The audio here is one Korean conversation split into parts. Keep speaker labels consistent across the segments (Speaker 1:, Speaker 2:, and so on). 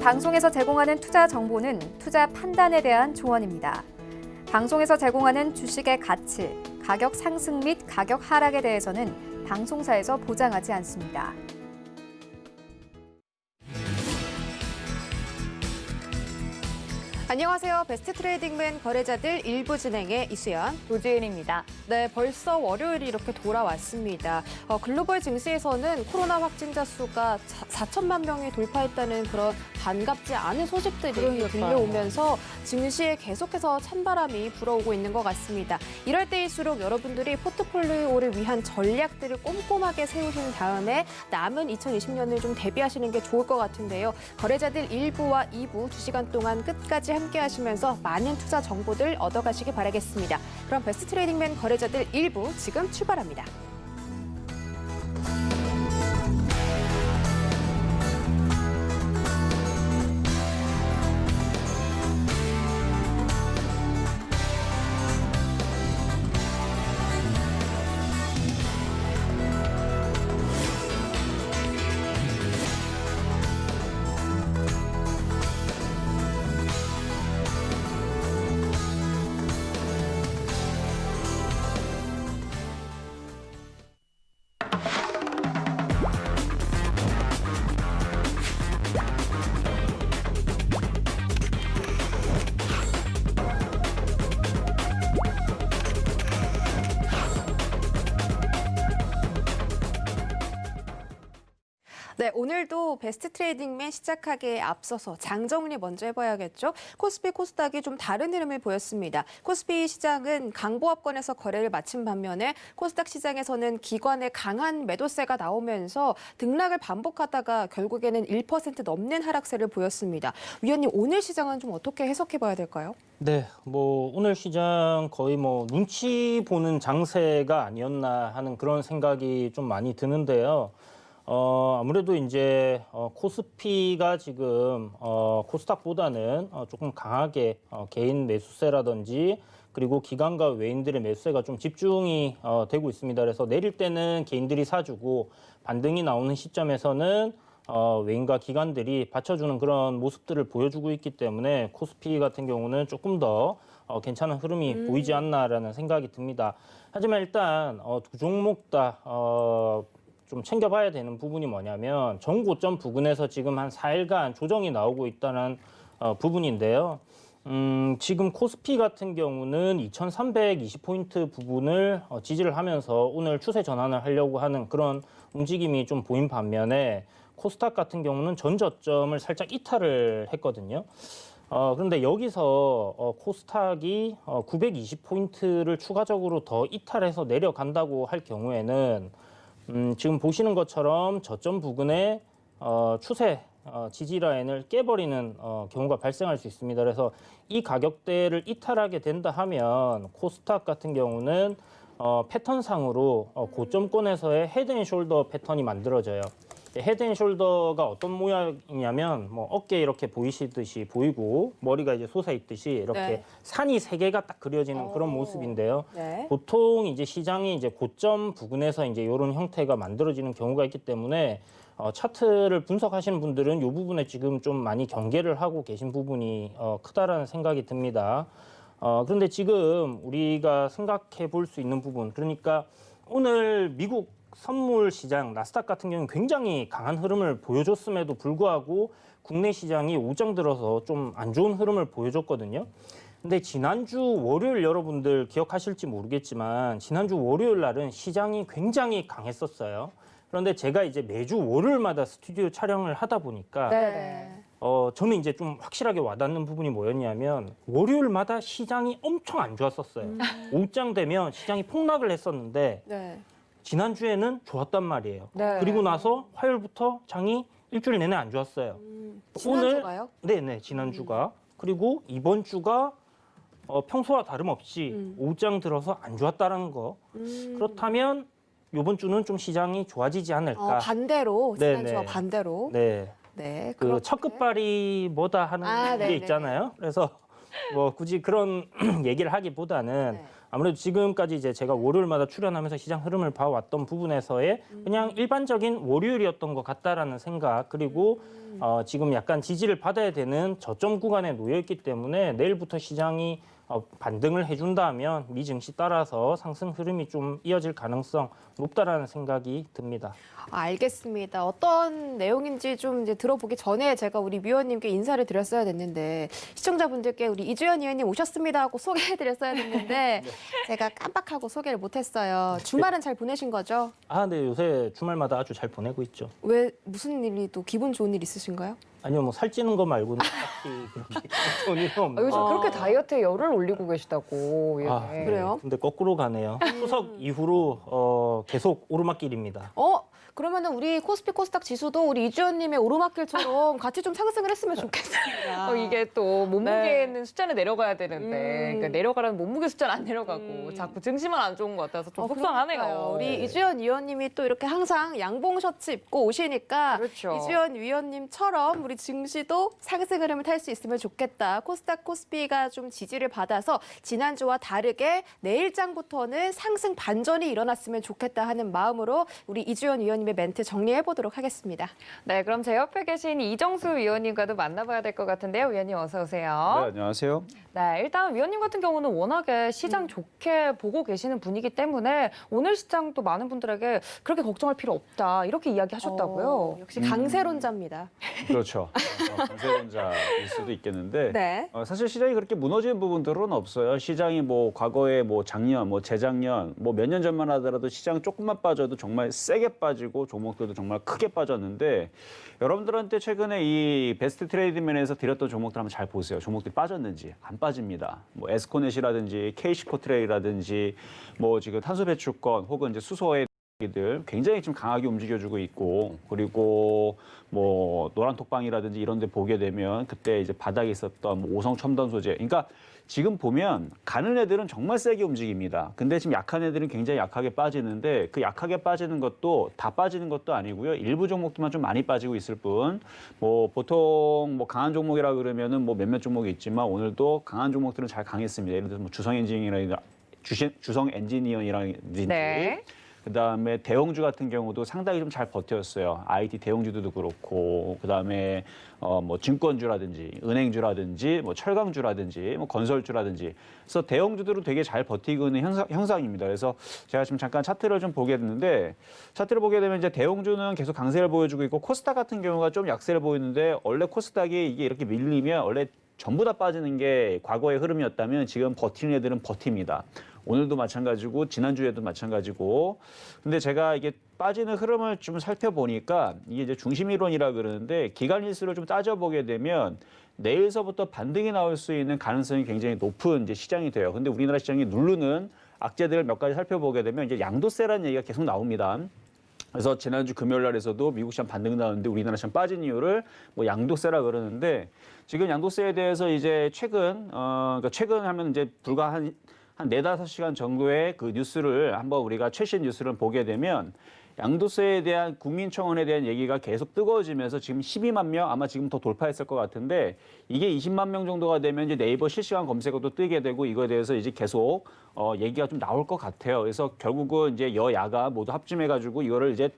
Speaker 1: 방송에서 제공하는 투자 정보는 투자 판단에 대한 조언입니다. 방송에서 제공하는 주식의 가치, 가격 상승 및 가격 하락에 대해서는 방송사에서 보장하지 않습니다.
Speaker 2: 안녕하세요. 베스트 트레이딩맨 거래자들 일부 진행의 이수연,
Speaker 3: 노지은입니다.
Speaker 2: 네, 벌써 월요일이 이렇게 돌아왔습니다. 글로벌 증시에서는 코로나 확진자 수가 4천만 명이 돌파했다는 그런 반갑지 않은 소식들이 들려오면서 증시에 계속해서 찬바람이 불어오고 있는 것 같습니다. 이럴 때일수록 여러분들이 포트폴리오를 위한 전략들을 꼼꼼하게 세우신 다음에 남은 2020년을 좀 대비하시는 게 좋을 것 같은데요. 거래자들 1부와 2부 2시간 동안 끝까지 함께 하시면서 많은 투자 정보들 얻어가시기 바라겠습니다. 그럼 베스트 트레이딩맨 거래자들 1부 지금 출발합니다. 네, 오늘도 베스트 트레이딩맨 시작하기에 앞서서 장 정리 먼저 해봐야겠죠. 코스피, 코스닥이 좀 다른 흐름을 보였습니다. 코스피 시장은 강보합권에서 거래를 마친 반면에 코스닥 시장에서는 기관의 강한 매도세가 나오면서 등락을 반복하다가 결국에는 1% 넘는 하락세를 보였습니다. 위원님, 오늘 시장은 좀 어떻게 해석해봐야 될까요?
Speaker 4: 네, 오늘 시장 거의 눈치 보는 장세가 아니었나 하는 그런 생각이 좀 많이 드는데요. 아무래도 이제 코스피가 지금 코스닥보다는 조금 강하게 개인 매수세라든지 그리고 기관과 외인들의 매수세가 좀 집중이 되고 있습니다. 그래서 내릴 때는 개인들이 사주고 반등이 나오는 시점에서는 외인과 기관들이 받쳐주는 그런 모습들을 보여주고 있기 때문에 코스피 같은 경우는 조금 더 괜찮은 흐름이 보이지 않나라는 생각이 듭니다. 하지만 일단 두 종목 다 좀 챙겨봐야 되는 부분이 뭐냐면 전고점 부근에서 지금 한 4일간 조정이 나오고 있다는 부분인데요. 지금 코스피 같은 경우는 2320포인트 부분을 지지를 하면서 오늘 추세 전환을 하려고 하는 그런 움직임이 좀 보인 반면에 코스닥 같은 경우는 전저점을 살짝 이탈을 했거든요. 그런데 여기서 코스닥이 920포인트를 추가적으로 더 이탈해서 내려간다고 할 경우에는 지금 보시는 것처럼 저점 부근에 추세 지지 라인을 깨버리는 경우가 발생할 수 있습니다. 그래서 이 가격대를 이탈하게 된다 하면 코스닥 같은 경우는 패턴상으로 고점권에서의 헤드앤숄더 패턴이 만들어져요. 헤드앤숄더가 어떤 모양이냐면 어깨 이렇게 보이시듯이 보이고 머리가 이제 솟아있듯이 이렇게
Speaker 2: 네.
Speaker 4: 산이 세 개가 딱 그려지는 그런 모습인데요.
Speaker 2: 네.
Speaker 4: 보통 이제 시장이 이제 고점 부근에서 이제 이런 형태가 만들어지는 경우가 있기 때문에 차트를 분석하시는 분들은 이 부분에 지금 좀 많이 경계를 하고 계신 부분이 크다라는 생각이 듭니다. 그런데 지금 우리가 생각해 볼 수 있는 부분, 그러니까 오늘 미국 선물 시장 나스닥 같은 경우는 굉장히 강한 흐름을 보여줬음에도 불구하고 국내 시장이 오장 들어서 좀 안 좋은 흐름을 보여줬거든요. 근데 지난주 월요일 여러분들 기억하실지 모르겠지만 지난주 월요일 날은 시장이 굉장히 강했었어요. 그런데 제가 이제 매주 월요일마다 스튜디오 촬영을 하다 보니까
Speaker 2: 네.
Speaker 4: 저는 이제 좀 확실하게 와닿는 부분이 뭐였냐면 월요일마다 시장이 엄청 안 좋았었어요. 오장 되면 시장이 폭락을 했었는데
Speaker 2: 네.
Speaker 4: 지난주에는 좋았단 말이에요.
Speaker 2: 네.
Speaker 4: 그리고 나서 화요일부터 장이 일주일 내내 안 좋았어요.
Speaker 2: 지난주가요?
Speaker 4: 네네, 지난주가. 그리고 이번 주가 평소와 다름없이 오장 들어서 안 좋았다는 거. 그렇다면 이번 주는 좀 시장이 좋아지지 않을까.
Speaker 2: 반대로,
Speaker 4: 네네.
Speaker 2: 지난주와 반대로.
Speaker 4: 네.
Speaker 2: 네,
Speaker 4: 그
Speaker 2: 그렇게.
Speaker 4: 첫 끝발이 뭐다 하는 게
Speaker 2: 네네.
Speaker 4: 있잖아요. 그래서 굳이 그런 얘기를 하기보다는
Speaker 2: 네.
Speaker 4: 아무래도 지금까지 이제 제가 월요일마다 출연하면서 시장 흐름을 봐왔던 부분에서의 그냥 일반적인 월요일이었던 것 같다라는 생각, 그리고 지금 약간 지지를 받아야 되는 저점 구간에 놓여 있기 때문에 내일부터 시장이 반등을 해준다면 미 증시 따라서 상승 흐름이 좀 이어질 가능성 높다라는 생각이 듭니다.
Speaker 2: 알겠습니다. 어떤 내용인지 좀 이제 들어보기 전에 제가 우리 위원님께 인사를 드렸어야 됐는데 시청자분들께 우리 이주연 위원님 오셨습니다 하고 소개해드렸어야 됐는데 제가 깜빡하고 소개를 못했어요. 주말은 잘 보내신 거죠?
Speaker 4: 네, 요새 주말마다 아주 잘 보내고 있죠.
Speaker 2: 왜 무슨 일이 또 기분 좋은 일 있으신가요?
Speaker 4: 아니요, 뭐 살찌는 거 말고는 딱히 그렇게 좋은 일은 없는.
Speaker 3: 요즘 그렇게 다이어트에 열을 올리고 계시다고. 예.
Speaker 2: 그래요?
Speaker 4: 근데 거꾸로 가네요. 추석 이후로 계속 오르막길입니다.
Speaker 2: 그러면은 우리 코스피 코스닥 지수도 우리 이주연님의 오르막길처럼 같이 좀 상승을 했으면 좋겠습니다.
Speaker 3: 이게 또 몸무게는 숫자는 내려가야 되는데 그러니까 내려가라는 몸무게 숫자는 안 내려가고 자꾸 증시만 안 좋은 것 같아서 좀 속상하네요.
Speaker 2: 그러니까요. 우리 이주연 위원님이 또 이렇게 항상 양봉 셔츠 입고 오시니까
Speaker 3: 그렇죠.
Speaker 2: 이주연 위원님처럼 우리 증시도 상승 흐름을 탈 수 있으면 좋겠다. 코스닥 코스피가 좀 지지를 받아서 지난주와 다르게 내일장부터는 상승 반전이 일어났으면 좋겠다 하는 마음으로 우리 이주연 위원님의 멘트 정리해 보도록 하겠습니다.
Speaker 3: 네, 그럼 제 옆에 계신 이정수 위원님과도 만나봐야 될 것 같은데요. 위원님 어서 오세요.
Speaker 5: 네, 안녕하세요.
Speaker 3: 네, 일단 위원님 같은 경우는 워낙에 시장 좋게 보고 계시는 분이기 때문에 오늘 시장도 많은 분들에게 그렇게 걱정할 필요 없다 이렇게 이야기하셨다고요.
Speaker 2: 역시 강세론자입니다.
Speaker 5: 그렇죠. 강세론자일 수도 있겠는데
Speaker 2: 네.
Speaker 5: 사실 시장이 그렇게 무너지는 부분들은 없어요. 시장이 뭐 과거에 뭐 작년, 뭐 재작년, 뭐 몇 년 전만 하더라도 시장 조금만 빠져도 정말 세게 빠지고 종목들도 정말 크게 빠졌는데 여러분들한테 최근에 이 베스트 트레이드맨에서 드렸던 종목들 한번 잘 보세요. 종목들이 빠졌는지 안 빠집니다. 뭐 에스코넷이라든지 KC코트레이라든지 뭐 지금 탄소배출권 혹은 이제 수소의 들 굉장히 지금 강하게 움직여주고 있고 그리고 뭐 노란톡방이라든지 이런 데 보게 되면 그때 이제 바닥에 있었던 뭐 오성 첨단 소재 그러니까 지금 보면 가는 애들은 정말 세게 움직입니다. 근데 지금 약한 애들은 굉장히 약하게 빠지는데 그 약하게 빠지는 것도 다 빠지는 것도 아니고요. 일부 종목들만 좀 많이 빠지고 있을 뿐 뭐 보통 뭐 강한 종목이라 그러면은 뭐 몇몇 종목이 있지만 오늘도 강한 종목들은 잘 강했습니다. 예를 들어서 뭐 주성 엔지니어링이라든지
Speaker 3: 네.
Speaker 5: 그다음에 대형주 같은 경우도 상당히 좀 잘 버텼어요. IT 대형주들도 그렇고 그다음에 뭐 증권주라든지 은행주라든지 뭐 철강주라든지 뭐 건설주라든지 그래서 대형주들은 되게 잘 버티고 있는 형상입니다. 그래서 제가 지금 잠깐 차트를 좀 보게 됐는데 차트를 보게 되면 이제 대형주는 계속 강세를 보여주고 있고 코스닥 같은 경우가 좀 약세를 보이는데 원래 코스닥이 이게 이렇게 밀리면 원래 전부 다 빠지는 게 과거의 흐름이었다면 지금 버티는 애들은 버팁니다. 오늘도 마찬가지고 지난주에도 마찬가지고 근데 제가 이게 빠지는 흐름을 좀 살펴보니까 이게 이제 중심이론이라 그러는데 기간 일수를 좀 따져보게 되면 내일서부터 반등이 나올 수 있는 가능성이 굉장히 높은 이제 시장이 돼요. 근데 우리나라 시장이 누르는 악재들을 몇 가지 살펴보게 되면 이제 양도세라는 얘기가 계속 나옵니다. 그래서 지난주 금요일 날에서도 미국 시장 반등 나왔는데 우리나라 시장 빠진 이유를 뭐 양도세라 그러는데 지금 양도세에 대해서 이제 그러니까 최근 하면 이제 불과 한 4-5시간 정도의 그 뉴스를 한번 우리가 최신 뉴스를 보게 되면 양도세에 대한 국민청원에 대한 얘기가 계속 뜨거워지면서 지금 12만 명 아마 지금 더 돌파했을 것 같은데 이게 20만 명 정도가 되면 이제 네이버 실시간 검색어도 뜨게 되고 이거에 대해서 이제 계속 얘기가 좀 나올 것 같아요. 그래서 결국은 이제 여야가 모두 합심해가지고 이거를 이제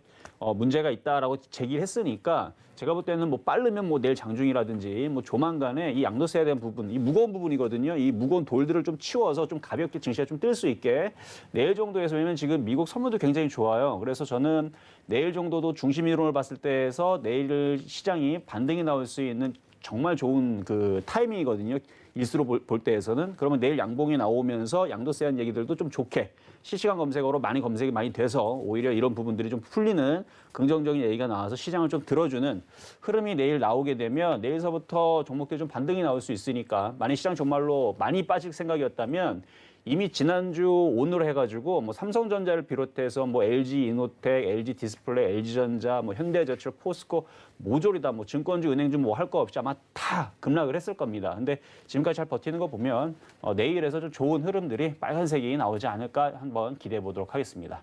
Speaker 5: 문제가 있다라고 제기를 했으니까 제가 볼 때는 뭐 빠르면 뭐 내일 장중이라든지 뭐 조만간에 이 양도세에 대한 부분, 이 무거운 부분이거든요. 이 무거운 돌들을 좀 치워서 좀 가볍게 증시가 좀 뜰 수 있게 내일 정도에서 왜냐면 지금 미국 선물도 굉장히 좋아요. 그래서 저는 내일 정도도 중심 이론을 봤을 때에서 내일 시장이 반등이 나올 수 있는 정말 좋은 그 타이밍이거든요. 일수로 볼 때에서는 그러면 내일 양봉이 나오면서 양도세에 대한 얘기들도 좀 좋게 실시간 검색어로 많이 검색이 많이 돼서 오히려 이런 부분들이 좀 풀리는 긍정적인 얘기가 나와서 시장을 좀 들어주는 흐름이 내일 나오게 되면 내일서부터 종목들이 좀 반등이 나올 수 있으니까 만약 시장 정말로 많이 빠질 생각이었다면 이미 지난주 오늘 해가지고 뭐 삼성전자를 비롯해서 뭐 LG 이노텍, LG 디스플레이, LG전자, 뭐 현대제철, 포스코 모조리 다 뭐 증권주, 은행주 뭐 할 거 없이 아마 다 급락을 했을 겁니다. 근데 지금까지 잘 버티는 거 보면 내일에서 좀 좋은 흐름들이 빨간색이 나오지 않을까 한번 기대해 보도록 하겠습니다.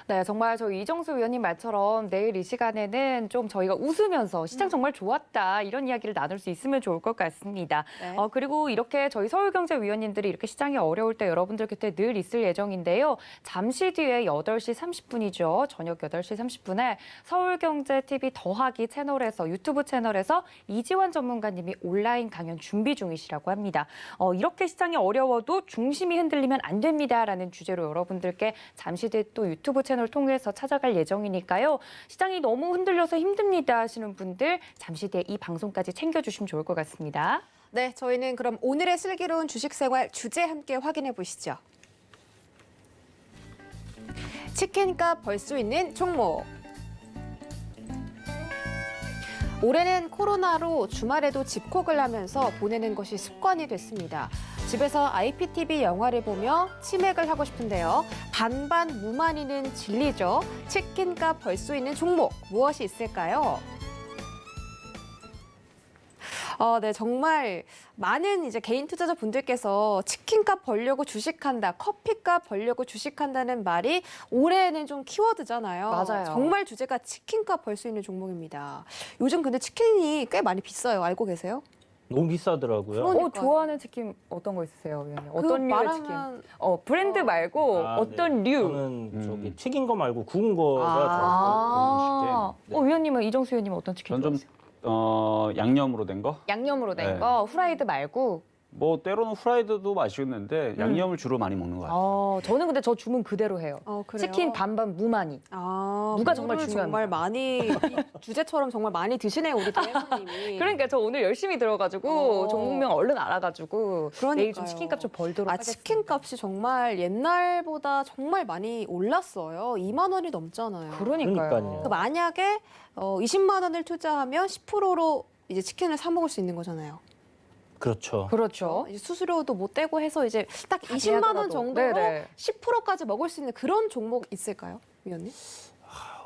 Speaker 3: 네, 정말 저희 이정수 위원님 말처럼 내일 이 시간에는 좀 저희가 웃으면서 시장 정말 좋았다 이런 이야기를 나눌 수 있으면 좋을 것 같습니다.
Speaker 2: 네.
Speaker 3: 그리고 이렇게 저희 서울경제위원님들이 이렇게 시장이 어려울 때 여러분 여러분들 곁에 늘 있을 예정인데요. 잠시 뒤에 8시 30분이죠. 저녁 8시 30분에 서울경제TV 더하기 채널에서 유튜브 채널에서 이지환 전문가님이 온라인 강연 준비 중이시라고 합니다. 이렇게 시장이 어려워도 중심이 흔들리면 안 됩니다라는 주제로 여러분들께 잠시 뒤에 또 유튜브 채널 통해서 찾아갈 예정이니까요. 시장이 너무 흔들려서 힘듭니다 하시는 분들 잠시 뒤에 이 방송까지 챙겨주시면 좋을 것 같습니다.
Speaker 2: 네, 저희는 그럼 오늘의 슬기로운 주식생활 주제 함께 확인해 보시죠. 치킨값 벌 수 있는 종목. 올해는 코로나로 주말에도 집콕을 하면서 보내는 것이 습관이 됐습니다. 집에서 IPTV 영화를 보며 치맥을 하고 싶은데요. 반반 무만이는 진리죠. 치킨값 벌 수 있는 종목 무엇이 있을까요? 네, 정말 많은 이제 개인 투자자 분들께서 치킨값 벌려고 주식한다, 커피값 벌려고 주식한다는 말이 올해는 좀 키워드잖아요.
Speaker 3: 맞아요.
Speaker 2: 정말 주제가 치킨값 벌 수 있는 종목입니다. 요즘 근데 치킨이 꽤 많이 비싸요. 알고 계세요?
Speaker 4: 너무 비싸더라고요.
Speaker 2: 그러니까요.
Speaker 3: 좋아하는 치킨 어떤 거 있으세요, 위원님? 어떤 류의 치킨?
Speaker 2: 말하면
Speaker 3: 브랜드 말고
Speaker 4: 아,
Speaker 3: 어떤
Speaker 4: 네.
Speaker 3: 류?
Speaker 4: 저는 저기 튀긴 거 말고 구운 거가
Speaker 3: 아,
Speaker 4: 좋았어요. 네.
Speaker 3: 위원님은 이정수 위원님은 어떤 치킨
Speaker 5: 전 좀
Speaker 3: 좋아하세요?
Speaker 5: 양념으로 된 거?
Speaker 3: 양념으로 된 거, 후라이드 말고.
Speaker 5: 뭐 때로는 후라이드도 맛있는데 양념을 주로 많이 먹는 것 같아요.
Speaker 3: 저는 근데 저 주문 그대로 해요.
Speaker 2: 그래요?
Speaker 3: 치킨 반반 무마니.
Speaker 2: 누가
Speaker 3: 정말 중요합니다.
Speaker 2: 정말 많이 이 주제처럼 정말 많이 드시네요, 우리 대회장님이.
Speaker 3: 그러니까 저 오늘 열심히 들어가지고 종목명 얼른 알아가지고
Speaker 2: 그러니까요.
Speaker 3: 내일 좀 치킨값 좀 벌도록 하겠습니다.
Speaker 2: 치킨값이 정말 옛날보다 정말 많이 올랐어요. 2만 원이 넘잖아요.
Speaker 3: 그러니까요.
Speaker 4: 그러니까요.
Speaker 2: 만약에 20만 원을 투자하면 10%로 이제 치킨을 사 먹을 수 있는 거잖아요.
Speaker 4: 그렇죠.
Speaker 3: 그렇죠.
Speaker 2: 이제 수수료도 못 떼고 해서 이제 딱 20만 원 정도로
Speaker 3: 네네.
Speaker 2: 10%까지 먹을 수 있는 그런 종목 있을까요, 위원님?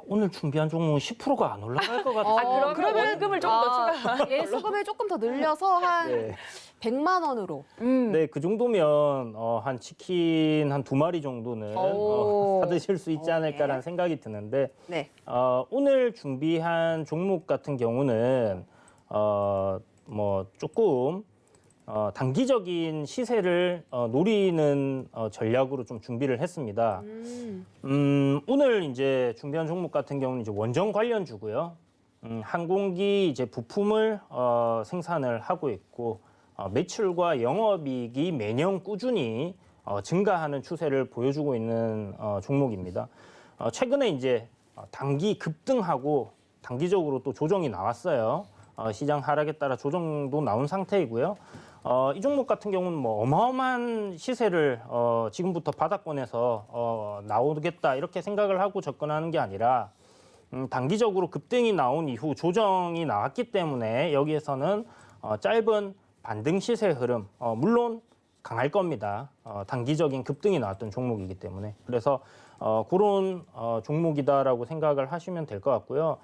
Speaker 4: 오늘 준비한 종목은 10%가 안 올라갈 것 같아요.
Speaker 3: 그러면 원금을 조금 더 추가.
Speaker 2: 예수금을 조금 더 늘려서 한
Speaker 4: 네.
Speaker 2: 100만 원으로.
Speaker 4: 네, 그 정도면 한 치킨 한 2마리 정도는
Speaker 3: 오.
Speaker 4: 사드실 수 있지 않을까라는 생각이 드는데
Speaker 2: 네.
Speaker 4: 오늘 준비한 종목 같은 경우는 뭐 조금 단기적인 시세를 노리는 전략으로 좀 준비를 했습니다. 오늘 이제 준비한 종목 같은 경우는 이제 원전 관련주고요. 항공기 이제 부품을 생산을 하고 있고 매출과 영업이익이 매년 꾸준히 증가하는 추세를 보여주고 있는 종목입니다. 최근에 이제 단기 급등하고 단기적으로 또 조정이 나왔어요. 시장 하락에 따라 조정도 나온 상태이고요. 이 종목 같은 경우는 뭐 어마어마한 시세를 지금부터 바닥권에서 나오겠다 이렇게 생각을 하고 접근하는 게 아니라 단기적으로 급등이 나온 이후 조정이 나왔기 때문에 여기에서는 짧은 반등 시세 흐름 물론 강할 겁니다. 단기적인 급등이 나왔던 종목이기 때문에 그래서 그런 종목이다라고 생각을 하시면 될 것 같고요.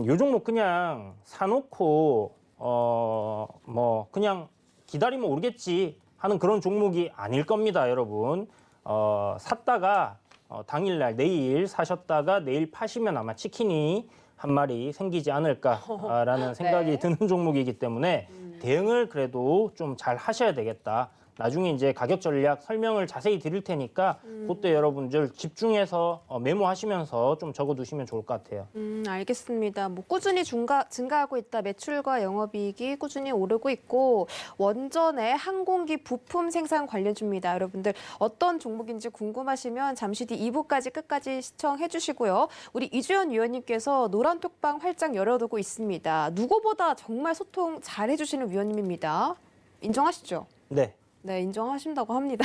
Speaker 4: 요 종목 그냥 사놓고 뭐 그냥 기다리면 오르겠지 하는 그런 종목이 아닐 겁니다, 여러분. 샀다가 당일날 내일 사셨다가 내일 파시면 아마 치킨이 한 마리 생기지 않을까라는 생각이 드는 종목이기 때문에 대응을 그래도 좀 잘 하셔야 되겠다. 나중에 이제 가격 전략 설명을 자세히 드릴 테니까 그때 여러분들 집중해서 메모하시면서 좀 적어두시면 좋을 것 같아요.
Speaker 2: 알겠습니다. 뭐 꾸준히 증가하고 있다. 매출과 영업이익이 꾸준히 오르고 있고 원전의 항공기 부품 생산 관련주입니다. 여러분들 어떤 종목인지 궁금하시면 잠시 뒤 2부까지 끝까지 시청해 주시고요. 우리 이주연 위원님께서 노란톡방 활짝 열어두고 있습니다. 누구보다 정말 소통 잘 해주시는 위원님입니다. 인정하시죠?
Speaker 4: 네.
Speaker 2: 네, 인정하신다고 합니다.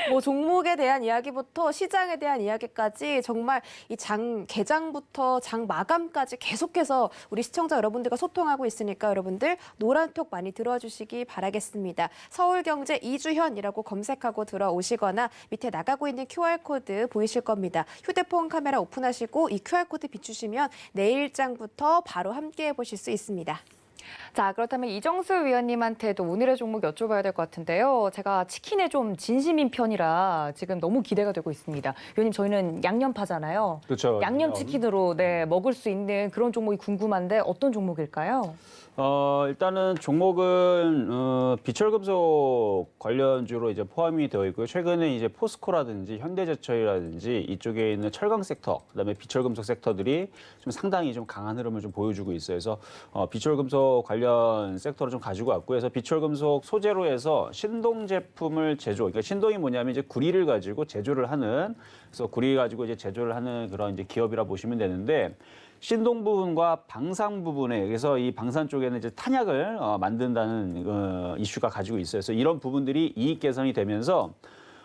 Speaker 2: 뭐 종목에 대한 이야기부터 시장에 대한 이야기까지 정말 이 장 개장부터 장 마감까지 계속해서 우리 시청자 여러분들과 소통하고 있으니까 여러분들 노란톡 많이 들어와 주시기 바라겠습니다. 서울경제 이주현이라고 검색하고 들어오시거나 밑에 나가고 있는 QR코드 보이실 겁니다. 휴대폰 카메라 오픈하시고 이 QR코드 비추시면 내일장부터 바로 함께 해보실 수 있습니다.
Speaker 3: 자, 그렇다면 이정수 위원님한테도 오늘의 종목 여쭤봐야 될 것 같은데요. 제가 치킨에 좀 진심인 편이라 지금 너무 기대가 되고 있습니다. 위원님, 저희는 양념파잖아요.
Speaker 5: 그렇죠.
Speaker 3: 양념치킨으로 먹을 수 있는 그런 종목이 궁금한데 어떤 종목일까요?
Speaker 5: 일단은 종목은 비철금속 관련주로 이제 포함이 되어 있고요. 최근에 이제 포스코라든지 현대제철이라든지 이쪽에 있는 철강 섹터, 그다음에 비철금속 섹터들이 좀 상당히 좀 강한 흐름을 좀 보여주고 있어요. 그래서 비철금속 관련 섹터를 좀 가지고 왔고요. 그래서 비철금속 소재로 해서 신동 제품을 제조, 그러니까 신동이 뭐냐면 이제 구리를 가지고 제조를 하는, 그래서 구리 가지고 이제 제조를 하는 그런 이제 기업이라 보시면 되는데. 신동 부분과 방산 부분에, 그래서 이 방산 쪽에는 이제 탄약을 만든다는 이슈가 가지고 있어요. 그래서 이런 부분들이 이익 개선이 되면서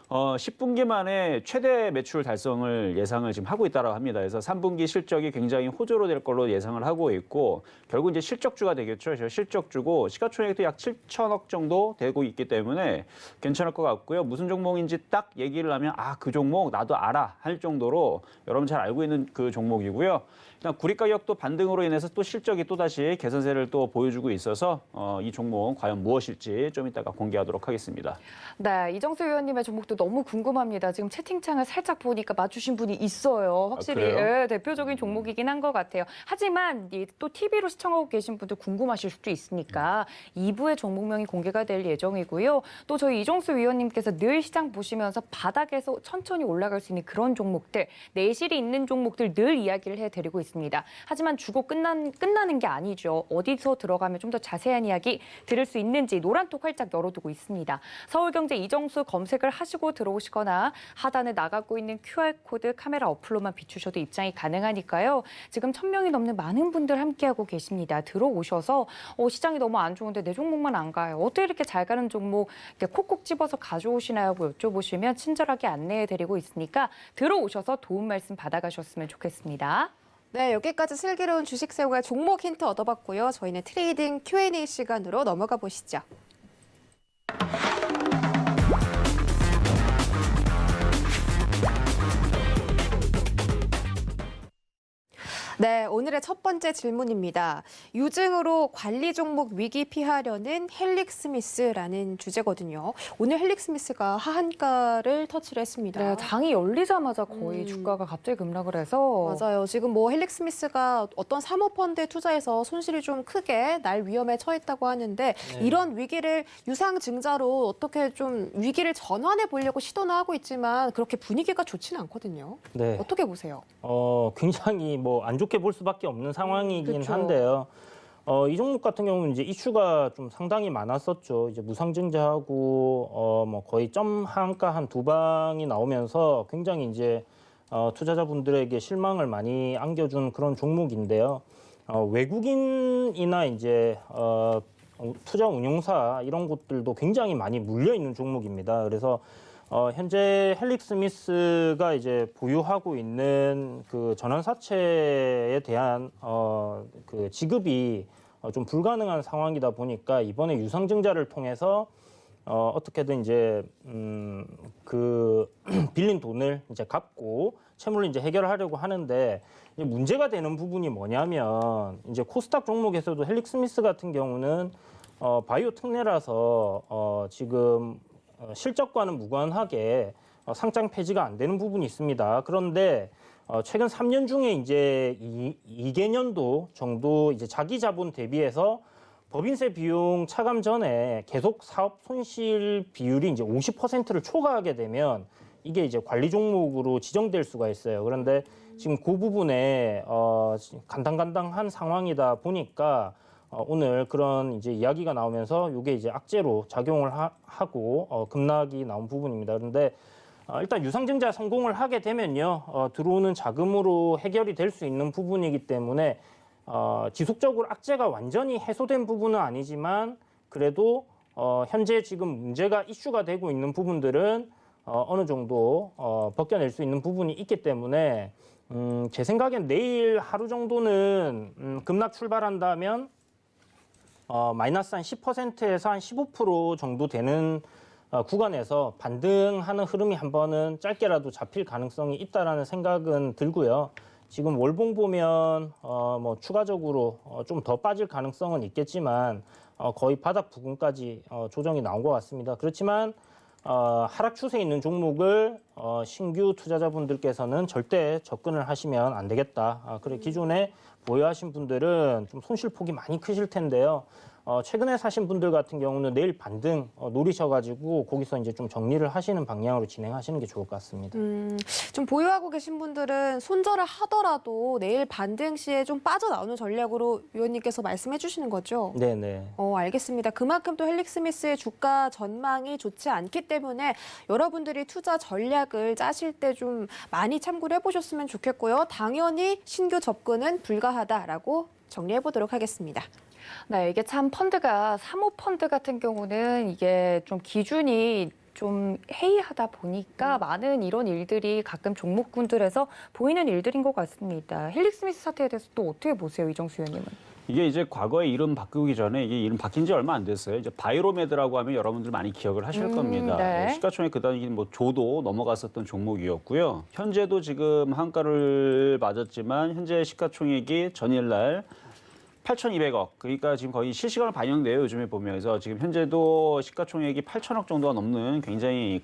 Speaker 5: 10분기 만에 최대 매출 달성을 예상을 지금 하고 있다고 합니다. 그래서 3분기 실적이 굉장히 호조로 될 걸로 예상을 하고 있고, 결국 이제 실적주가 되겠죠. 그래서 실적주고 시가총액도 약 7천억 정도 되고 있기 때문에 괜찮을 것 같고요. 무슨 종목인지 딱 얘기를 하면 그 종목 나도 알아 할 정도로 여러분 잘 알고 있는 그 종목이고요. 일단 구리 가격도 반등으로 인해서 또 실적이 또다시 개선세를 또 보여주고 있어서 이 종목 과연 무엇일지 좀 이따가 공개하도록 하겠습니다.
Speaker 3: 네, 이정수 위원님의 종목도 너무 궁금합니다. 지금 채팅창을 살짝 보니까 맞추신 분이 있어요. 확실히
Speaker 5: 그래요?
Speaker 3: 대표적인 종목이긴 한 것 같아요. 하지만 또 TV로 시청하고 계신 분들 궁금하실 수도 있으니까 2부에 종목명이 공개가 될 예정이고요. 또 저희 이정수 위원님께서 늘 시장 보시면서 바닥에서 천천히 올라갈 수 있는 그런 종목들, 내실이 있는 종목들 늘 이야기를 해드리고 있습니다. 하지만 주고 끝나는 게 아니죠. 어디서 들어가면 좀 더 자세한 이야기 들을 수 있는지 노란톡 활짝 열어두고 있습니다. 서울경제 이정수 검색을 하시고 들어오시거나 하단에 나가고 있는 QR코드 카메라 어플로만 비추셔도 입장이 가능하니까요. 지금 1,000명이 넘는 많은 분들 함께하고 계십니다. 들어오셔서 시장이 너무 안 좋은데 내 종목만 안 가요. 어떻게 이렇게 잘 가는 종목 이렇게 콕콕 집어서 가져오시나요? 하고 여쭤보시면 친절하게 안내해드리고 있으니까 들어오셔서 도움 말씀 받아가셨으면 좋겠습니다.
Speaker 2: 네, 여기까지 슬기로운 주식 세우가 종목 힌트 얻어봤고요. 저희는 트레이딩 Q&A 시간으로 넘어가 보시죠. 네, 오늘의 첫 번째 질문입니다. 유증으로 관리 종목 위기 피하려는 헬릭스미스라는 주제거든요. 오늘 헬릭스미스가 하한가를 터치를 했습니다.
Speaker 3: 네, 장이 열리자마자 거의 주가가 갑자기 급락을 해서
Speaker 2: 맞아요. 지금 뭐 헬릭스미스가 어떤 사모펀드에 투자해서 손실이 좀 크게 날 위험에 처했다고 하는데 이런 위기를 유상증자로 어떻게 좀 위기를 전환해 보려고 시도는 하고 있지만 그렇게 분위기가 좋지는 않거든요.
Speaker 4: 네.
Speaker 2: 어떻게 보세요?
Speaker 4: 굉장히 안 좋게 볼 수밖에 없는 상황이긴
Speaker 2: 그쵸.
Speaker 4: 한데요. 이 종목 같은 경우는 이제 이슈가 좀 상당히 많았었죠. 이제 무상증자하고 거의 점 하한가 한 2방이 나오면서 굉장히 이제 투자자분들에게 실망을 많이 안겨준 그런 종목인데요. 외국인이나 이제 투자 운용사 이런 곳들도 굉장히 많이 물려 있는 종목입니다. 그래서 현재 헬릭스미스가 이제 보유하고 있는 그 전환사채에 대한 그 지급이 좀 불가능한 상황이다 보니까 이번에 유상증자를 통해서 어떻게든 이제 그 빌린 돈을 이제 갚고 채무를 이제 해결하려고 하는데 이제 문제가 되는 부분이 뭐냐면 이제 코스닥 종목에서도 헬릭스미스 같은 경우는 바이오 특례라서 지금 실적과는 무관하게 상장 폐지가 안 되는 부분이 있습니다. 그런데 최근 3년 중에 이제 2개년도 정도 이제 자기 자본 대비해서 법인세 비용 차감 전에 계속 사업 손실 비율이 이제 50%를 초과하게 되면 이게 이제 관리 종목으로 지정될 수가 있어요. 그런데 지금 그 부분에 간당간당한 상황이다 보니까 오늘 그런 이제 이야기가 나오면서 이게 이제 악재로 작용을 하고 급락이 나온 부분입니다. 그런데 일단 유상증자 성공을 하게 되면요, 들어오는 자금으로 해결이 될 수 있는 부분이기 때문에 지속적으로 악재가 완전히 해소된 부분은 아니지만 그래도 현재 지금 문제가 이슈가 되고 있는 부분들은 어느 정도 벗겨낼 수 있는 부분이 있기 때문에 제 생각엔 내일 하루 정도는 급락 출발한다면 마이너스 한 10%에서 한 15% 정도 되는 구간에서 반등하는 흐름이 한 번은 짧게라도 잡힐 가능성이 있다라는 생각은 들고요. 지금 월봉 보면 뭐 추가적으로 좀 더 빠질 가능성은 있겠지만 거의 바닥 부근까지 조정이 나온 것 같습니다. 그렇지만 하락 추세에 있는 종목을 신규 투자자분들께서는 절대 접근을 하시면 안 되겠다. 그래 기존에 보유하신 분들은 좀 손실폭이 많이 크실 텐데요. 최근에 사신 분들 같은 경우는 내일 반등 노리셔가지고 거기서 이제 좀 정리를 하시는 방향으로 진행하시는 게 좋을 것 같습니다.
Speaker 2: 좀 보유하고 계신 분들은 손절을 하더라도 내일 반등 시에 좀 빠져나오는 전략으로 위원님께서 말씀해 주시는 거죠?
Speaker 4: 네네.
Speaker 2: 알겠습니다. 그만큼 또 헬릭스미스의 주가 전망이 좋지 않기 때문에 여러분들이 투자 전략을 짜실 때 좀 많이 참고를 해보셨으면 좋겠고요. 당연히 신규 접근은 불가하다라고 정리해 보도록 하겠습니다.
Speaker 3: 네, 이게 참 펀드가 사모펀드 같은 경우는 이게 좀 기준이 좀 해이하다 보니까 많은 이런 일들이 가끔 종목군들에서 보이는 일들인 것 같습니다. 헬릭스미스 사태에 대해서 또 어떻게 보세요, 이정수 의원님은?
Speaker 5: 이게 이제 과거에 이름 바꾸기 전에 이게 이름 바뀐 지 얼마 안 됐어요. 이제 바이로메드라고 하면 여러분들 많이 기억을 하실 겁니다.
Speaker 3: 네.
Speaker 5: 시가총액 그다음에 뭐 조도 넘어갔었던 종목이었고요. 현재도 지금 한가를 맞았지만 현재 시가총액이 전일날 8,200억. 그러니까 지금 거의 실시간으로 반영돼요. 요즘에 보면서 지금 현재도 시가총액이 8,000억 정도가 넘는 굉장히